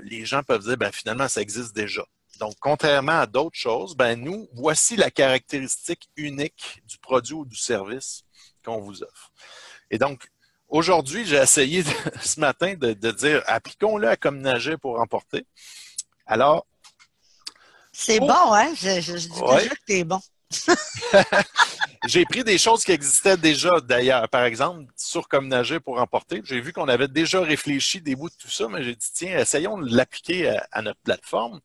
les gens peuvent dire, ben, finalement, ça existe déjà. Donc, contrairement à d'autres choses, ben, nous, voici la caractéristique unique du produit ou du service qu'on vous offre. Et donc, aujourd'hui, j'ai essayé ce matin de dire, appliquons-le à Comme nager pour remporter. Alors, c'est bon, hein? Je dis déjà que t'es bon. J'ai pris des choses qui existaient déjà d'ailleurs. Par exemple, sur Comme nager pour remporter, j'ai vu qu'on avait déjà réfléchi des bouts de tout ça, mais j'ai dit, tiens, essayons de l'appliquer à notre plateforme.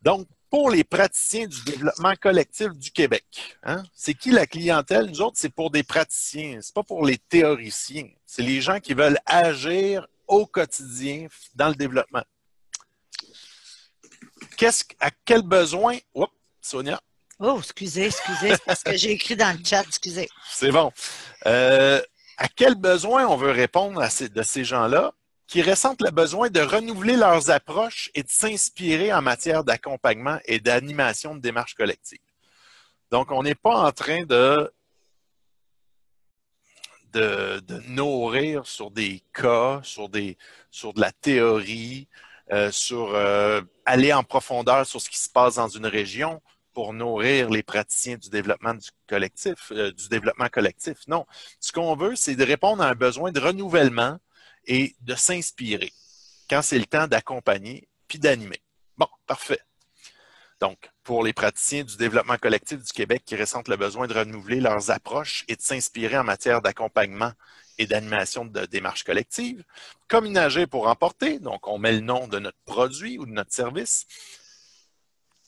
Donc, pour les praticiens du développement collectif du Québec, hein, c'est qui la clientèle? Nous autres, c'est pour des praticiens, c'est pas pour les théoriciens. C'est les gens qui veulent agir au quotidien dans le développement. À quel besoin? Oups, Sonia. Oh, excusez, c'est parce que j'ai écrit dans le chat, excusez. C'est bon. À quel besoin on veut répondre de ces gens-là qui ressentent le besoin de renouveler leurs approches et de s'inspirer en matière d'accompagnement et d'animation de démarches collectives. Donc, on n'est pas en train de nourrir sur des cas, sur de la théorie, sur aller en profondeur sur ce qui se passe dans une région pour nourrir les praticiens du développement collectif, du développement collectif. Non. Ce qu'on veut, c'est de répondre à un besoin de renouvellement et de s'inspirer quand c'est le temps d'accompagner puis d'animer. Bon, parfait. Donc, pour les praticiens du développement collectif du Québec qui ressentent le besoin de renouveler leurs approches et de s'inspirer en matière d'accompagnement et d'animation de démarches collectives, Communager pour emporter, donc on met le nom de notre produit ou de notre service.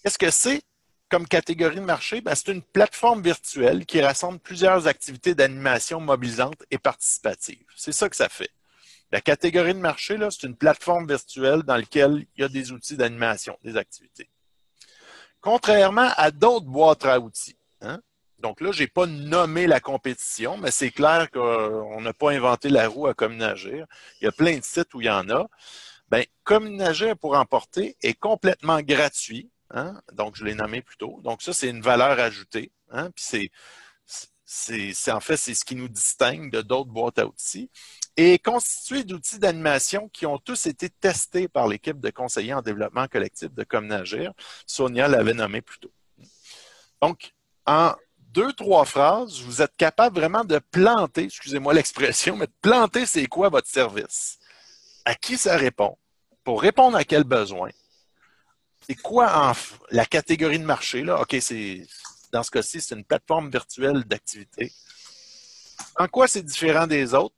Qu'est-ce que c'est comme catégorie de marché? Ben, c'est une plateforme virtuelle qui rassemble plusieurs activités d'animation mobilisantes et participatives. C'est ça que ça fait. La catégorie de marché, là, c'est une plateforme virtuelle dans laquelle il y a des outils d'animation, des activités. Contrairement à d'autres boîtes à outils. Hein? Donc là, je n'ai pas nommé la compétition, mais c'est clair qu'on n'a pas inventé la roue à Communagir. Il y a plein de sites où il y en a. Bien, Communagir pour emporter est complètement gratuit. Hein? Donc, je l'ai nommé plus tôt. Donc, ça, c'est une valeur ajoutée. Hein? Puis en fait, c'est ce qui nous distingue de d'autres boîtes à outils. Et constitué d'outils d'animation qui ont tous été testés par l'équipe de conseillers en développement collectif de Communagir. Sonia l'avait nommé plus tôt. Donc, en 2-3 phrases, vous êtes capable vraiment de planter, excusez-moi l'expression, mais de planter c'est quoi votre service? À qui ça répond? Pour répondre à quel besoin? C'est quoi la catégorie de marché? Là? OK, dans ce cas-ci, c'est une plateforme virtuelle d'activité. En quoi c'est différent des autres?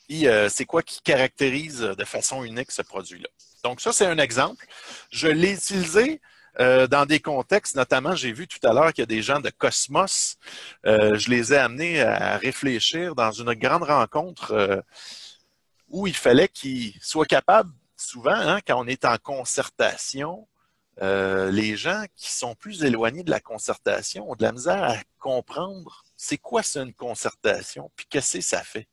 Et c'est quoi qui caractérise de façon unique ce produit-là? Donc ça, c'est un exemple. Je l'ai utilisé dans des contextes, notamment, j'ai vu tout à l'heure qu'il y a des gens de Cosmos. Je les ai amenés à réfléchir dans une grande rencontre où il fallait qu'ils soient capables, souvent, hein, quand on est en concertation, les gens qui sont plus éloignés de la concertation ont de la misère à comprendre c'est quoi c'est une concertation, puis qu'est-ce que ça fait.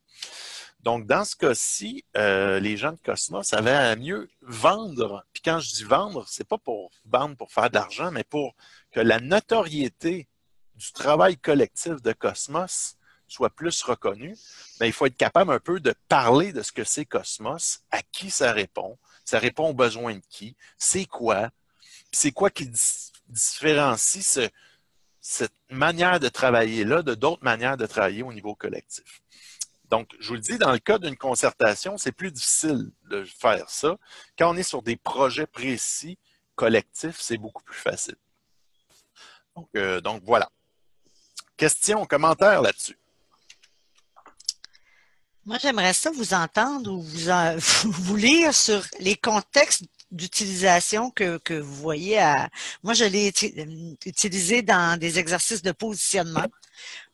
Donc, dans ce cas-ci, les gens de Cosmos avaient à mieux vendre. Puis quand je dis vendre, c'est pas pour vendre pour faire de l'argent, mais pour que la notoriété du travail collectif de Cosmos soit plus reconnue. Bien, il faut être capable un peu de parler de ce que c'est Cosmos, à qui ça répond aux besoins de qui, c'est quoi qui différencie cette manière de travailler-là de d'autres manières de travailler au niveau collectif. Donc, je vous le dis, dans le cas d'une concertation, c'est plus difficile de faire ça. Quand on est sur des projets précis, collectifs, c'est beaucoup plus facile. Donc voilà. Questions, commentaires là-dessus? Moi, j'aimerais ça vous entendre ou vous lire sur les contextes d'utilisation que vous voyez. Moi, je l'ai utilisé dans des exercices de positionnement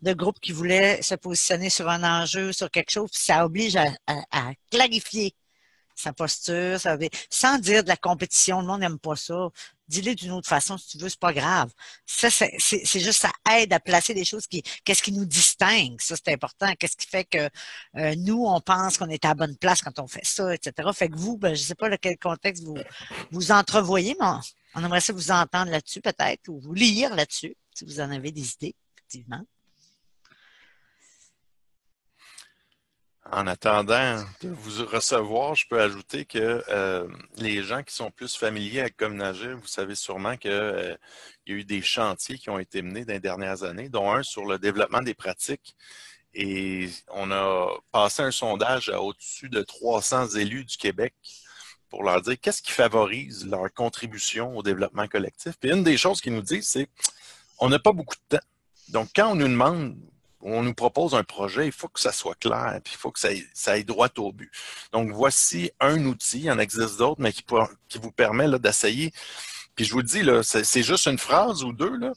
de groupes qui voulaient se positionner sur un enjeu, sur quelque chose, puis ça oblige à clarifier sa posture, sans dire de la compétition, le monde n'aime pas ça. Dis-le d'une autre façon si tu veux, c'est pas grave. Ça, c'est juste, ça aide à placer des choses qu'est-ce qui nous distingue. Ça, c'est important. Qu'est-ce qui fait que nous, on pense qu'on est à la bonne place quand on fait ça, etc. Fait que vous, je sais pas dans quel contexte vous entrevoyez, mais on aimerait ça vous entendre là-dessus peut-être, ou vous lire là-dessus, si vous en avez des idées, effectivement. En attendant de vous recevoir, je peux ajouter que les gens qui sont plus familiers avec Communagir, vous savez sûrement qu'il y a eu des chantiers qui ont été menés dans les dernières années, dont un sur le développement des pratiques. Et on a passé un sondage à au-dessus de 300 élus du Québec pour leur dire qu'est-ce qui favorise leur contribution au développement collectif. Puis une des choses qu'ils nous disent, c'est on n'a pas beaucoup de temps. Donc, quand on nous demande on nous propose un projet, il faut que ça soit clair, puis il faut que ça aille droit au but. Donc, voici un outil, il y en existe d'autres, mais qui vous permet d'essayer. Puis je vous le dis, là, c'est juste une phrase ou deux, là,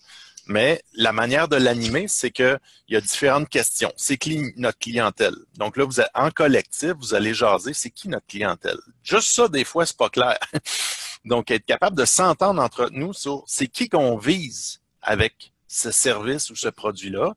mais la manière de l'animer, c'est qu'il y a différentes questions. C'est qui notre clientèle? Donc là, vous êtes en collectif, vous allez jaser, c'est qui notre clientèle? Juste ça, des fois, c'est pas clair. Donc, être capable de s'entendre entre nous sur c'est qui qu'on vise avec ce service ou ce produit-là.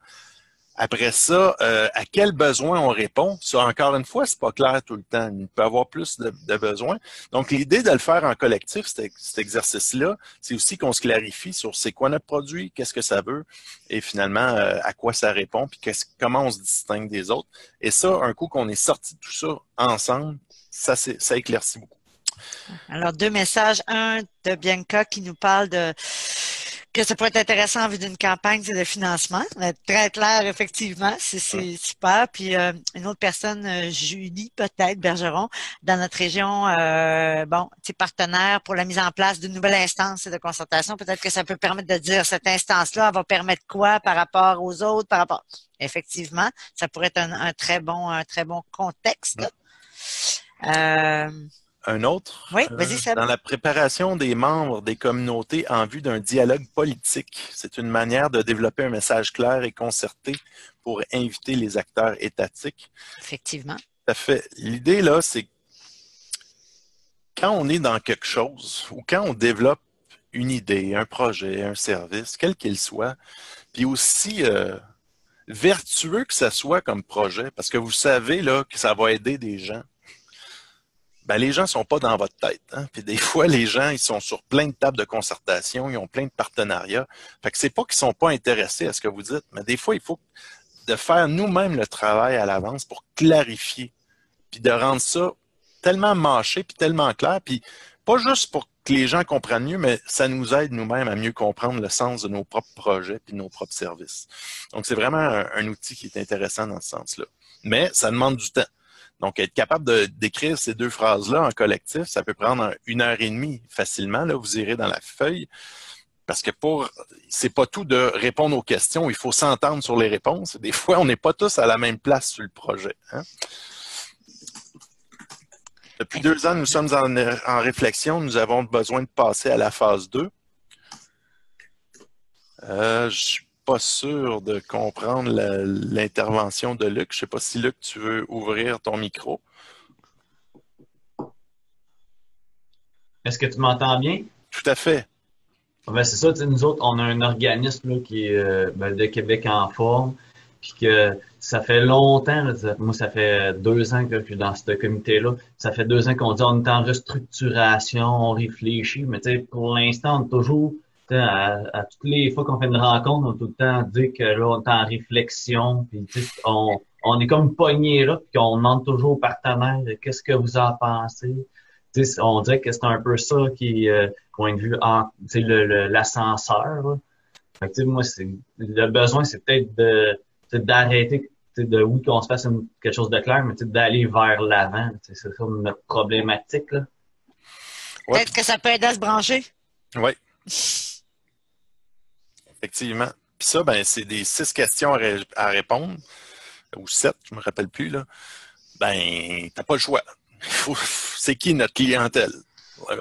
Après ça, à quel besoin on répond? Ça, encore une fois, c'est pas clair tout le temps. Il peut y avoir plus de besoins. Donc, l'idée de le faire en collectif, cet exercice-là, c'est aussi qu'on se clarifie sur c'est quoi notre produit, qu'est-ce que ça veut, et finalement, à quoi ça répond, puis comment on se distingue des autres. Et ça, un coup qu'on est sorti de tout ça ensemble, ça éclaircit beaucoup. Alors, deux messages. Un de Bianca qui nous parle que ça pourrait être intéressant en vue d'une campagne de financement. Très clair, effectivement. C'est super. Puis, une autre personne, Julie, peut-être, Bergeron, dans notre région, partenaire pour la mise en place d'une nouvelle instance de concertation. Peut-être que ça peut permettre de dire cette instance-là, elle va permettre quoi par rapport aux autres, par rapport. Effectivement, ça pourrait être un très bon contexte. Un autre, oui, vas-y, Seb. Dans la préparation des membres des communautés en vue d'un dialogue politique, c'est une manière de développer un message clair et concerté pour inviter les acteurs étatiques. Effectivement. Tout à fait. L'idée, là, c'est quand on est dans quelque chose ou quand on développe une idée, un projet, un service, quel qu'il soit, puis aussi vertueux que ça soit comme projet, parce que vous savez là que ça va aider des gens. Ben, les gens ne sont pas dans votre tête. Hein? Puis des fois, les gens, ils sont sur plein de tables de concertation, ils ont plein de partenariats. Fait que c'est pas qu'ils sont pas intéressés à ce que vous dites, mais des fois, il faut de faire nous-mêmes le travail à l'avance pour clarifier, puis de rendre ça tellement mâché, puis tellement clair, puis pas juste pour que les gens comprennent mieux, mais ça nous aide nous-mêmes à mieux comprendre le sens de nos propres projets puis de nos propres services. Donc, c'est vraiment un outil qui est intéressant dans ce sens-là. Mais ça demande du temps. Donc, être capable d'écrire ces deux phrases-là en collectif, ça peut prendre 1h30 facilement. Là, vous irez dans la feuille. Parce que c'est pas tout de répondre aux questions. Il faut s'entendre sur les réponses. Des fois, on n'est pas tous à la même place sur le projet. Hein? Depuis 2 ans, nous sommes en réflexion. Nous avons besoin de passer à la phase 2. Je suis pas sûr de comprendre l'intervention de Luc. Je sais pas si Luc, tu veux ouvrir ton micro. Est-ce que tu m'entends bien? Tout à fait. Ben, c'est ça, nous autres, on a un organisme là, qui est de Québec en forme, puis que ça fait longtemps, là, moi ça fait 2 ans que je suis dans ce comité-là, ça fait 2 ans qu'on dit on est en restructuration, on réfléchit, mais pour l'instant, on est toujours, à toutes les fois qu'on fait une rencontre, on est tout le temps dit que là, on est en réflexion, puis on est comme pogné là, puis qu'on demande toujours aux partenaires qu'est-ce que vous en pensez. On dirait que c'est un peu ça qui point de vue l'ascenseur. Fait que, moi, le besoin, c'est peut-être d'arrêter oui, qu'on se fasse quelque chose de clair, mais d'aller vers l'avant. C'est ça notre problématique. Là. Ouais. Peut-être que ça peut aider à se brancher. Oui. Effectivement. Puis ça, ben, c'est des 6 questions à répondre, ou 7, je me rappelle plus, là. Ben, t'as pas le choix. C'est qui notre clientèle?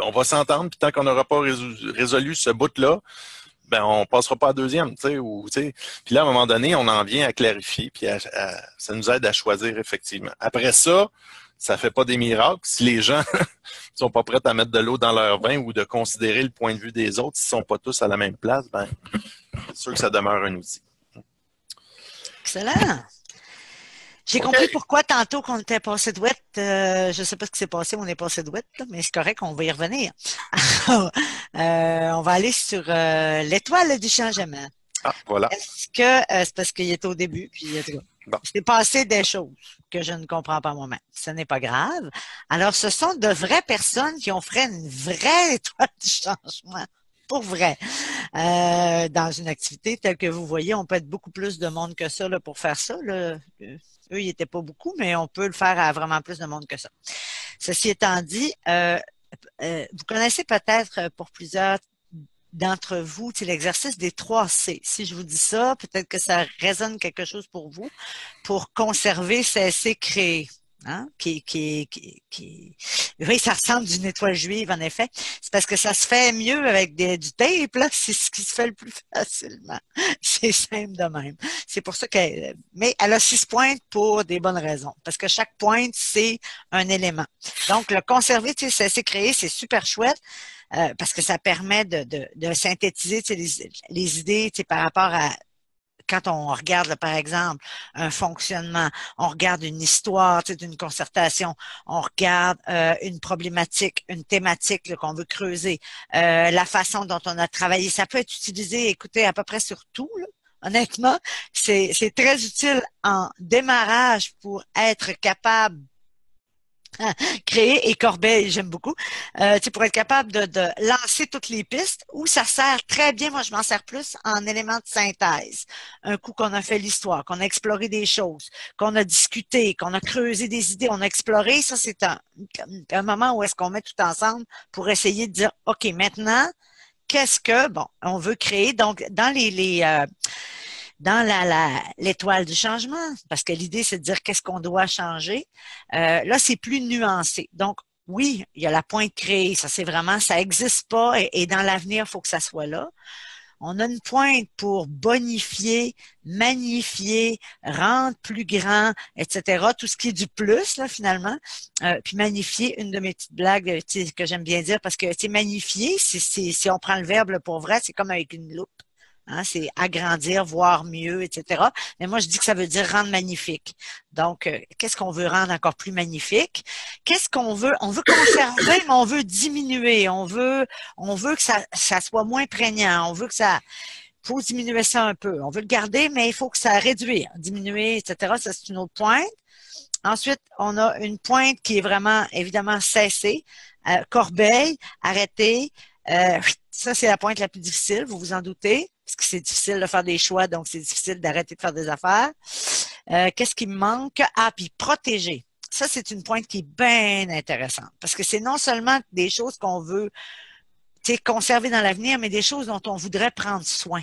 On va s'entendre, puis tant qu'on n'aura pas résolu ce bout-là, ben on passera pas à deuxième, tu sais. Puis là, à un moment donné, on en vient à clarifier, puis ça nous aide à choisir effectivement. Après ça, ça fait pas des miracles. Si les gens sont pas prêts à mettre de l'eau dans leur vin ou de considérer le point de vue des autres, s'ils sont pas tous à la même place, ben c'est sûr que ça demeure un outil. Excellent. J'ai compris pourquoi tantôt qu'on était passé de ouette. Je sais pas ce qui s'est passé, on est passé de ouette, mais c'est correct, on va y revenir. On va aller sur l'étoile du changement. Ah, voilà. Est-ce que c'est parce qu'il est au début, puis bon. C'est passé des choses que je ne comprends pas moi-même. Ce n'est pas grave. Alors, ce sont de vraies personnes qui ont fait une vraie étoile du changement. Pour vrai. Dans une activité telle que vous voyez, on peut être beaucoup plus de monde que ça là, pour faire ça. Là. Eux, ils n'étaient pas beaucoup, mais on peut le faire à vraiment plus de monde que ça. Ceci étant dit, vous connaissez peut-être pour plusieurs d'entre vous l'exercice des 3 C. Si je vous dis ça, peut-être que ça résonne quelque chose pour vous. Pour conserver, cesser, créer. Hein? Oui, ça ressemble d'une étoile juive, en effet. C'est parce que ça se fait mieux avec du tape, là. C'est ce qui se fait le plus facilement. C'est simple de même. C'est pour ça mais elle a 6 pointes pour des bonnes raisons. Parce que chaque pointe, c'est un élément. Donc, le conserver, cesser, créer, c'est super chouette. Parce que ça permet de synthétiser les idées par rapport à quand on regarde, là, par exemple, un fonctionnement, on regarde une histoire, tu sais, d'une concertation, on regarde une problématique, une thématique là, qu'on veut creuser, la façon dont on a travaillé, ça peut être utilisé, écoutez, à peu près sur tout, là. Honnêtement, c'est très utile en démarrage pour être capable créer et Corbeil, j'aime beaucoup. Tu sais, pour être capable de lancer toutes les pistes, où ça sert très bien, moi je m'en sers plus en élément de synthèse. Un coup qu'on a fait l'histoire, qu'on a exploré des choses, qu'on a discuté, qu'on a creusé des idées, on a exploré, ça c'est un moment où est-ce qu'on met tout ensemble pour essayer de dire, OK, maintenant, qu'est-ce que, bon, on veut créer. Donc, dans dans l'étoile du changement, parce que l'idée, c'est de dire qu'est-ce qu'on doit changer. Là, c'est plus nuancé. Donc, oui, il y a la pointe créée. Ça, c'est vraiment, ça n'existe pas et dans l'avenir, il faut que ça soit là. On a une pointe pour bonifier, magnifier, rendre plus grand, etc. Tout ce qui est du plus, là, finalement. Puis magnifier, une de mes petites blagues que j'aime bien dire, parce que magnifier, si on prend le verbe là, pour vrai, c'est comme avec une loupe. Hein, c'est agrandir, voir mieux, etc. Mais moi, je dis que ça veut dire rendre magnifique. Donc, qu'est-ce qu'on veut rendre encore plus magnifique? Qu'est-ce qu'on veut? On veut conserver, mais on veut diminuer. On veut que ça soit moins prégnant. On veut que ça, faut diminuer ça un peu. On veut le garder, mais il faut que ça réduise, diminuer, etc. Ça, c'est une autre pointe. Ensuite, on a une pointe qui est vraiment, évidemment, cesser, corbeille, arrêter. Ça, c'est la pointe la plus difficile, vous vous en doutez, parce que c'est difficile de faire des choix, donc c'est difficile d'arrêter de faire des affaires. Qu'est-ce qui me manque? Ah, puis protéger. Ça, c'est une pointe qui est bien intéressante, parce que c'est non seulement des choses qu'on veut conserver dans l'avenir, mais des choses dont on voudrait prendre soin.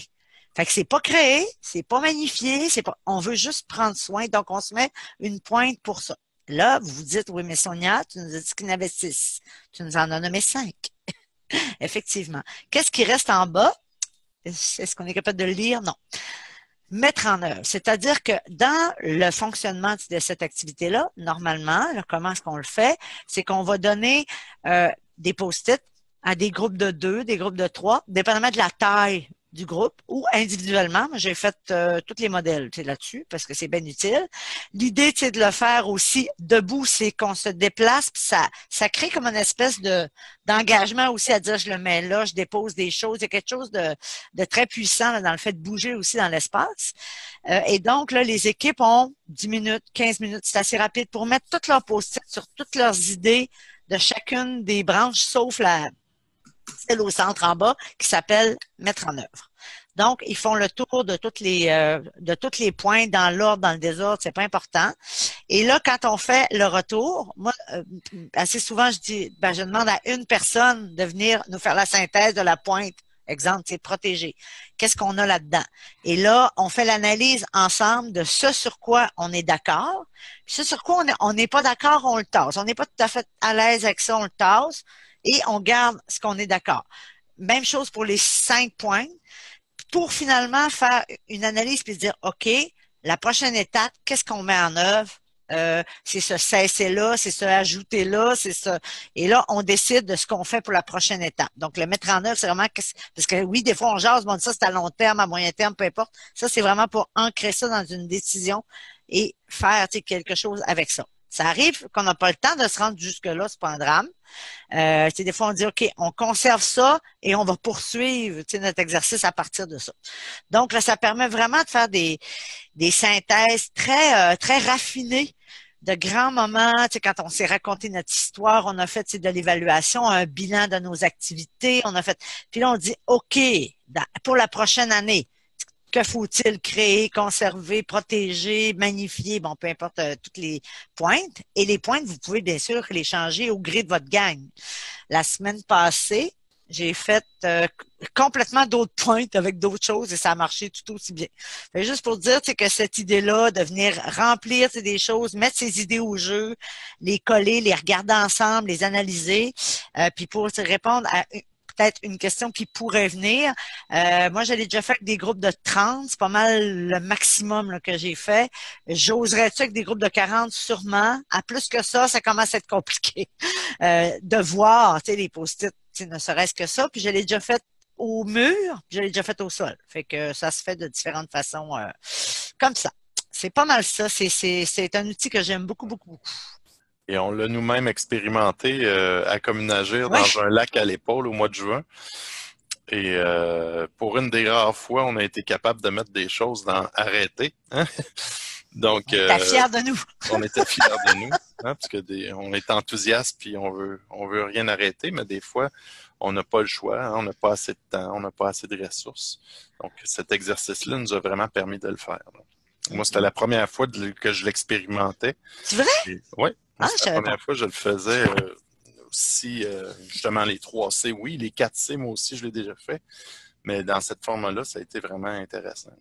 Fait que c'est pas créé, c'est pas magnifié, on veut juste prendre soin, donc on se met une pointe pour ça. Là, vous vous dites, oui, mais Sonia, tu nous as dit qu'il y en avait 6. Tu nous en as nommé 5. Effectivement. Qu'est-ce qui reste en bas? Est-ce qu'on est capable de le lire? Non. Mettre en œuvre. C'est-à-dire que dans le fonctionnement de cette activité-là, normalement, là, comment est-ce qu'on le fait? C'est qu'on va donner des post-it à des groupes de 2, des groupes de 3, dépendamment de la taille du groupe ou individuellement. J'ai fait tous les modèles là-dessus parce que c'est bien utile. L'idée, c'est de le faire aussi debout, c'est qu'on se déplace, puis ça crée comme une espèce d'engagement aussi à dire je le mets là, je dépose des choses. Il y a quelque chose de très puissant là, dans le fait de bouger aussi dans l'espace. Et donc, là, les équipes ont 10 minutes, 15 minutes, c'est assez rapide pour mettre toutes leurs post-it sur toutes leurs idées de chacune des branches, sauf celle au centre en bas qui s'appelle mettre en œuvre. Donc, ils font le tour de toutes les points dans l'ordre, dans le désordre, c'est pas important. Et là, quand on fait le retour, moi, assez souvent, je demande à une personne de venir nous faire la synthèse de la pointe. Exemple, c'est protéger. Qu'est-ce qu'on a là-dedans? Et là, on fait l'analyse ensemble de ce sur quoi on est d'accord. Ce sur quoi on n'est pas d'accord, on le tasse. On n'est pas tout à fait à l'aise avec ça, on le tasse. Et on garde ce qu'on est d'accord. Même chose pour les 5 points, pour finalement faire une analyse puis se dire, OK, la prochaine étape, qu'est-ce qu'on met en œuvre? C'est ce cesser-là, c'est ce ajouter-là, c'est ça. Et là, on décide de ce qu'on fait pour la prochaine étape. Donc, le mettre en œuvre, c'est vraiment parce que oui, des fois, on jase, on dit ça, c'est à long terme, à moyen terme, peu importe. Ça, c'est vraiment pour ancrer ça dans une décision et faire quelque chose avec ça. Ça arrive qu'on n'a pas le temps de se rendre jusque-là, c'est pas un drame. Des fois, on dit, OK, on conserve ça et on va poursuivre notre exercice à partir de ça. Donc, là, ça permet vraiment de faire des synthèses très raffinées de grands moments. Quand on s'est raconté notre histoire, on a fait de l'évaluation, un bilan de nos activités. Puis là, on dit, OK, pour la prochaine année, que faut-il créer, conserver, protéger, magnifier, bon, peu importe toutes les pointes. Et les pointes, vous pouvez bien sûr les changer au gré de votre gang. La semaine passée, j'ai fait complètement d'autres pointes avec d'autres choses et ça a marché tout aussi bien. Fait juste pour dire que cette idée-là de venir remplir des choses, mettre ces idées au jeu, les coller, les regarder ensemble, les analyser, puis pour répondre à peut-être une question qui pourrait venir. Moi, j'avais déjà fait avec des groupes de 30, c'est pas mal le maximum là, que j'ai fait. J'oserais-tu avec des groupes de 40? Sûrement. À plus que ça commence à être compliqué de voir les post-it, ne serait-ce que ça. Puis je l'ai déjà fait au mur, je l'ai déjà fait au sol. Fait que ça se fait de différentes façons comme ça. C'est pas mal ça. C'est un outil que j'aime beaucoup, beaucoup, beaucoup. Et on l'a nous-mêmes expérimenté à Communagir Oui, dans un lac à l'épaule au mois de juin. Et pour une des rares fois, on a été capable de mettre des choses dans arrêter. Hein? Donc, on était fiers de nous. on était fiers de nous, hein, parce que on est enthousiaste puis on veut rien arrêter, mais des fois, on n'a pas le choix, hein, on n'a pas assez de temps, on n'a pas assez de ressources. Donc, cet exercice-là nous a vraiment permis de le faire. Là. Moi, c'était la première fois que je l'expérimentais. C'est vrai? Oui, Ah, je c'était la savais pas. première fois que je le faisais. Aussi, justement, les 3C, oui, les 4C, moi aussi, je l'ai déjà fait. Mais dans cette forme-là, ça a été vraiment intéressant.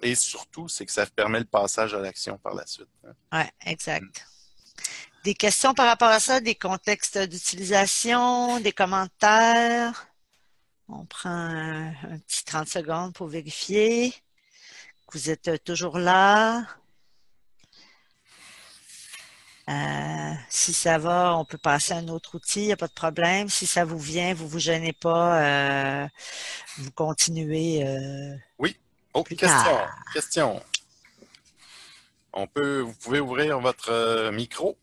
Et surtout, c'est que ça permet le passage à l'action par la suite. Oui, exact. Des questions par rapport à ça, des contextes d'utilisation, des commentaires. On prend un petit 30 secondes pour vérifier que vous êtes toujours là. Si ça va, on peut passer à un autre outil, il n'y a pas de problème. Si ça vous vient, vous vous gênez pas, vous continuez Oui. Oh, plus question. tard. Question. Vous pouvez ouvrir votre micro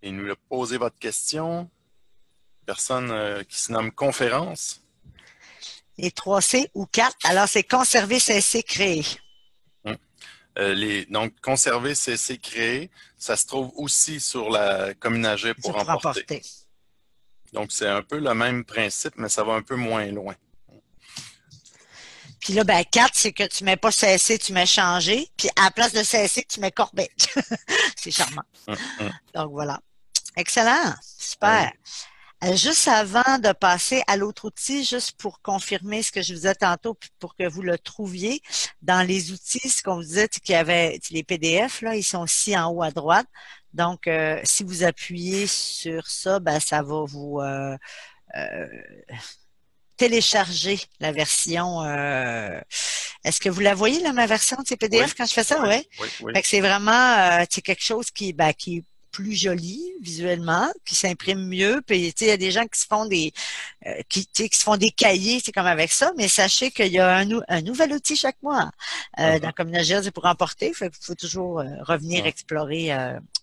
et nous poser votre question. Personne qui se nomme conférence. Les 3C ou 4, alors c'est conserver, cesser, créer. Donc, conserver, cesser, créer, ça se trouve aussi sur la Communagir C'est pour pour emporter. emporter. Donc, c'est un peu le même principe, mais ça va un peu moins loin. Puis là, ben 4, c'est que tu mets pas cesser, tu mets changer. Puis à la place de cesser, tu mets corbeille. C'est charmant. Donc voilà. Excellent. Super. Juste avant de passer à l'autre outil, juste pour confirmer ce que je vous disais tantôt, puis pour que vous le trouviez, dans les outils, ce qu'on vous disait, c'est qu'il y avait les PDF, là, ils sont aussi en haut à droite. Donc, si vous appuyez sur ça, ben ça va vous télécharger la version. Est-ce que vous la voyez, là, ma version de ces PDF quand je fais ça? Oui. Oui. Fait que c'est vraiment c'est quelque chose qui est plus joli visuellement, qui s'imprime mieux. Puis il y a des gens qui se font qui se font des cahiers, c'est comme avec ça, mais sachez qu'il y a un nouvel outil chaque mois dans Communagir, c'est pour emporter. Fait qu'il faut toujours revenir explorer.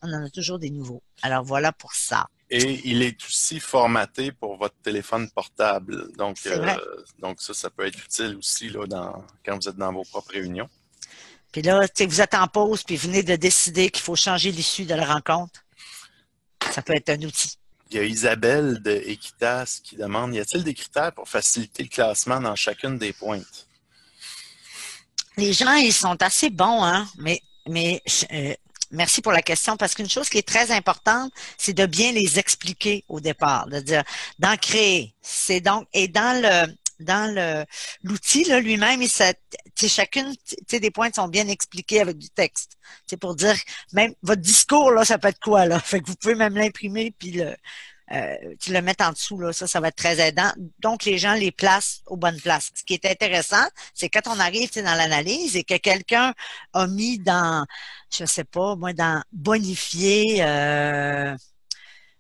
On en a toujours des nouveaux. Alors voilà pour ça. Et il est aussi formaté pour votre téléphone portable. Donc, ça peut être utile aussi là, quand vous êtes dans vos propres réunions. Puis là, vous êtes en pause, puis venez de décider qu'il faut changer l'issue de la rencontre. Ça peut être un outil. Il y a Isabelle de Equitas qui demande, y a-t-il des critères pour faciliter le classement dans chacune des pointes? Les gens, ils sont assez bons, hein, mais merci pour la question, parce qu'une chose qui est très importante, c'est de bien les expliquer au départ, de dire, d'en créer. C'est donc, et dans l'outil là lui-même, chacune des pointes sont bien expliquées avec du texte. C'est pour dire, même votre discours là, ça peut être quoi là. Fait que vous pouvez même l'imprimer puis tu le mets en dessous, là, ça va être très aidant. Donc, les gens les placent aux bonnes places. Ce qui est intéressant, c'est quand on arrive dans l'analyse et que quelqu'un a mis je sais pas, moi, dans bonifier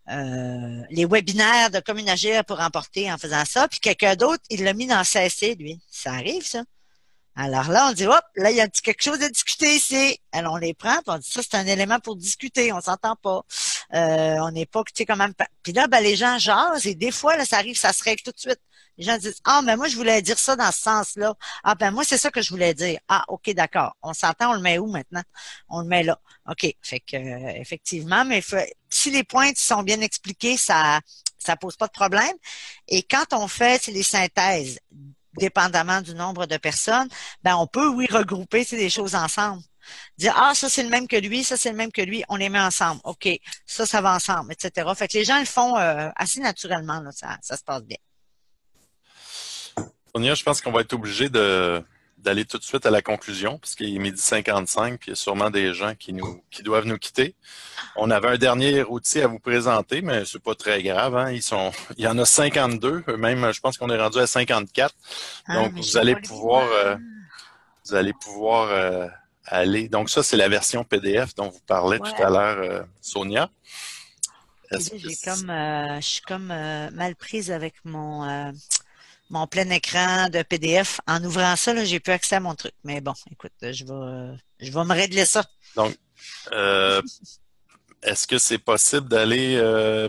les webinaires de Communagir pour emporter en faisant ça, puis quelqu'un d'autre, il l'a mis dans cesser, lui. Ça arrive, ça. Alors là, on dit, hop, là, il y a quelque chose à discuter ici. Alors, on les prend, puis on dit, ça, c'est un élément pour discuter, on s'entend pas. On n'est pas, tu sais, quand même. Puis là, ben, les gens jasent, et des fois, là, ça arrive, ça se règle tout de suite. Les gens disent, ah, mais moi, je voulais dire ça dans ce sens-là. Ah, ben, moi, c'est ça que je voulais dire. Ah, OK, d'accord. On s'entend, on le met où maintenant? On le met là. OK. Fait que, effectivement, mais si les points sont bien expliqués, ça pose pas de problème. Et quand on fait les synthèses, dépendamment du nombre de personnes, ben on peut, oui, regrouper des choses ensemble. Dire, ah, ça, c'est le même que lui, ça, c'est le même que lui, on les met ensemble. OK, ça va ensemble, etc. Fait que les gens le font assez naturellement, là, ça se passe bien. Sonia, je pense qu'on va être obligé d'aller tout de suite à la conclusion, parce qu'il est 12h55, puis il y a sûrement des gens qui doivent nous quitter. On avait un dernier outil à vous présenter, mais c'est pas très grave. Hein? Il y en a 52, même je pense qu'on est rendu à 54. Donc, vous allez pouvoir aller. Donc, ça, c'est la version PDF dont vous parlez tout à l'heure, Sonia. Je suis comme mal prise avec mon mon plein écran de PDF. En ouvrant ça, là, j'ai plus accès à mon truc. Mais bon, écoute, je vais me régler ça. Donc, est-ce que c'est possible d'aller,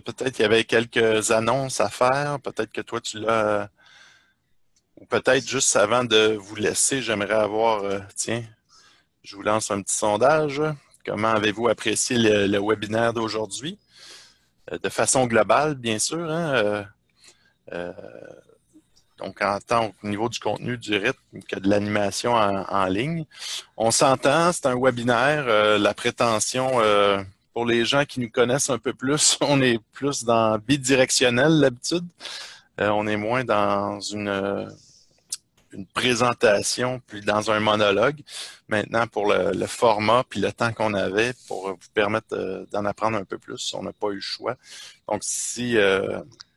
peut-être qu'il y avait quelques annonces à faire, peut-être que toi tu l'as, ou peut-être juste avant de vous laisser, j'aimerais avoir, tiens, je vous lance un petit sondage. Comment avez-vous apprécié le webinaire d'aujourd'hui? De façon globale, bien sûr, hein, donc en tant au niveau du contenu, du rythme, que de l'animation en ligne. On s'entend, c'est un webinaire, la prétention, pour les gens qui nous connaissent un peu plus, on est plus dans bidirectionnel d'habitude. On est moins dans une présentation, puis dans un monologue. Maintenant, pour le format, puis le temps qu'on avait, pour vous permettre d'en apprendre un peu plus, on n'a pas eu le choix. Donc, si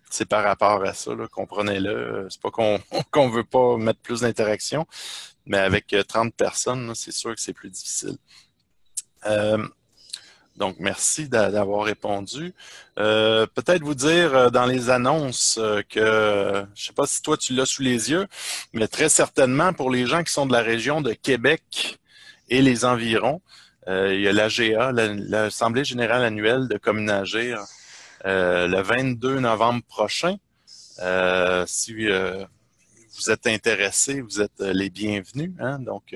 c'est par rapport à ça, là, comprenez-le. C'est pas qu'on veut pas mettre plus d'interaction, mais avec 30 personnes, là, c'est sûr que c'est plus difficile. Donc, merci d'avoir répondu. Peut-être vous dire dans les annonces que, je sais pas si toi tu l'as sous les yeux, mais très certainement pour les gens qui sont de la région de Québec et les environs, il y a l'AGA, l'Assemblée générale annuelle de Communagir, le 22 novembre prochain. Si vous êtes intéressés, vous êtes les bienvenus. Hein? Donc,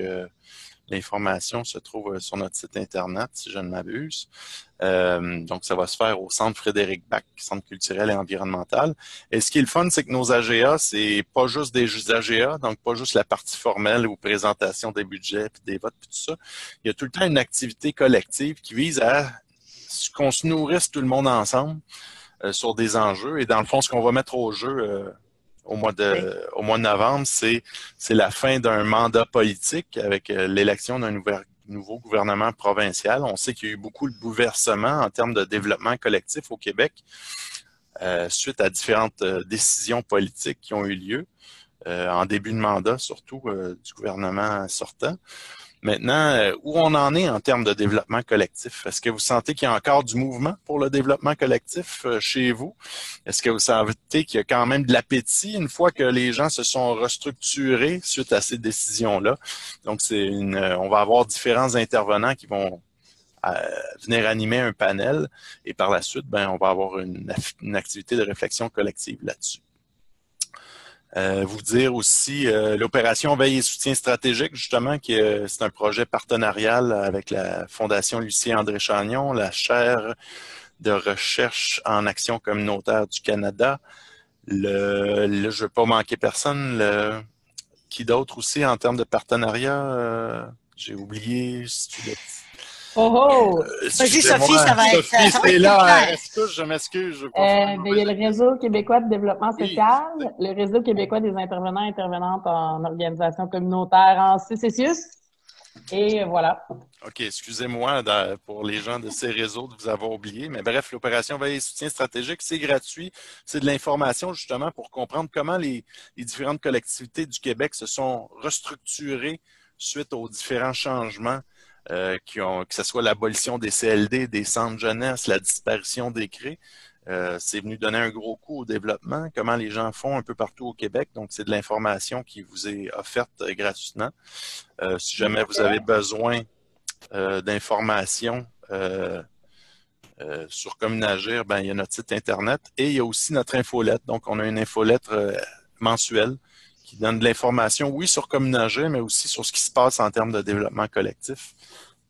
l'information se trouve sur notre site Internet, si je ne m'abuse. Donc, ça va se faire au Centre Frédéric Bach, Centre culturel et environnemental. Et ce qui est le fun, c'est que nos AGA, c'est pas juste des AGA, donc pas juste la partie formelle ou présentation des budgets, puis des votes, puis tout ça. Il y a tout le temps une activité collective qui vise à qu'on se nourrisse tout le monde ensemble sur des enjeux. Et dans le fond, ce qu'on va mettre au jeu au mois de novembre, c'est la fin d'un mandat politique avec l'élection d'un nouveau gouvernement provincial. On sait qu'il y a eu beaucoup de bouleversements en termes de développement collectif au Québec suite à différentes décisions politiques qui ont eu lieu en début de mandat, surtout du gouvernement sortant. Maintenant, où on en est en termes de développement collectif? Est-ce que vous sentez qu'il y a encore du mouvement pour le développement collectif chez vous? Est-ce que vous sentez qu'il y a quand même de l'appétit une fois que les gens se sont restructurés suite à ces décisions-là? Donc, on va avoir différents intervenants qui vont venir animer un panel et par la suite, on va avoir une activité de réflexion collective là-dessus. Vous dire aussi l'opération Veille et soutien stratégique, justement, c'est un projet partenarial avec la Fondation Lucien-André Chagnon, la chaire de recherche en action communautaire du Canada. Je ne veux pas manquer personne. Qui d'autre aussi en termes de partenariat? J'ai oublié si tu l'as dit. Oh! Vas-y, Sophie, ça va être. Sophie, c'est là. Excuse, je m'excuse. Il y a le Réseau québécois de développement social, le Réseau québécois des intervenants et intervenantes en organisation communautaire en CCCIUS. Et voilà. OK, excusez-moi pour les gens de ces réseaux de vous avoir oublié. Mais bref, l'opération Veille et soutien stratégique, c'est gratuit. C'est de l'information justement pour comprendre comment les différentes collectivités du Québec se sont restructurées suite aux différents changements. Que ce soit l'abolition des CLD, des centres jeunesse, la disparition des CRE. C'est venu donner un gros coup au développement, comment les gens font un peu partout au Québec. Donc, c'est de l'information qui vous est offerte gratuitement. Si jamais vous avez besoin d'informations sur Communagir, il y a notre site Internet et il y a aussi notre infolettre. Donc, on a une infolettre mensuelle qui donne de l'information, oui, sur Communagir, mais aussi sur ce qui se passe en termes de développement collectif.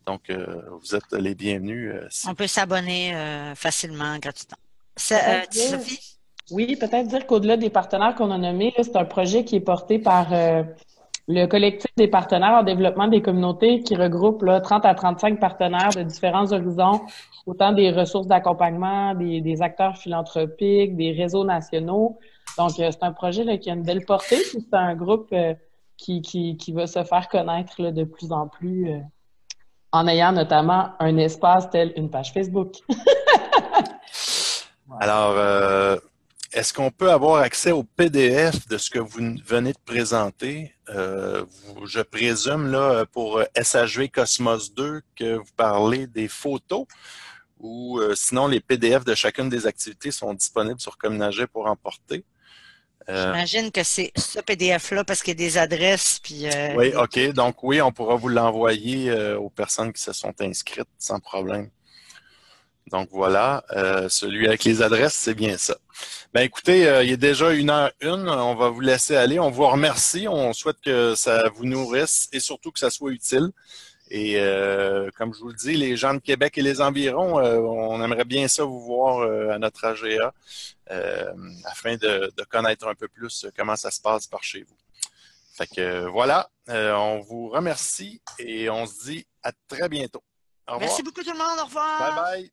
Donc, vous êtes les bienvenus. On peut s'abonner facilement, gratuitement. Sophie? Oui, peut-être dire qu'au-delà des partenaires qu'on a nommés, c'est un projet qui est porté par le collectif des partenaires en développement des communautés qui regroupe 30 à 35 partenaires de différents horizons, autant des ressources d'accompagnement, des acteurs philanthropiques, des réseaux nationaux. Donc, c'est un projet qui a une belle portée, puis c'est un groupe qui va se faire connaître de plus en plus en ayant notamment un espace tel une page Facebook. Alors, est-ce qu'on peut avoir accès au PDF de ce que vous venez de présenter? Je présume, là, pour SHV Cosmos 2, que vous parlez des photos ou sinon les PDF de chacune des activités sont disponibles sur Communagir pour emporter. J'imagine que c'est ce PDF-là parce qu'il y a des adresses. Puis, Oui, OK. Donc oui, on pourra vous l'envoyer aux personnes qui se sont inscrites sans problème. Donc voilà, celui avec les adresses, c'est bien ça. Ben écoutez, il est déjà 1h01, on va vous laisser aller. On vous remercie, on souhaite que ça vous nourrisse et surtout que ça soit utile. Et comme je vous le dis, les gens de Québec et les environs, on aimerait bien ça vous voir à notre AGA afin de connaître un peu plus comment ça se passe par chez vous. Fait que voilà, on vous remercie et on se dit à très bientôt. Au revoir. Merci beaucoup tout le monde. Au revoir. Bye bye.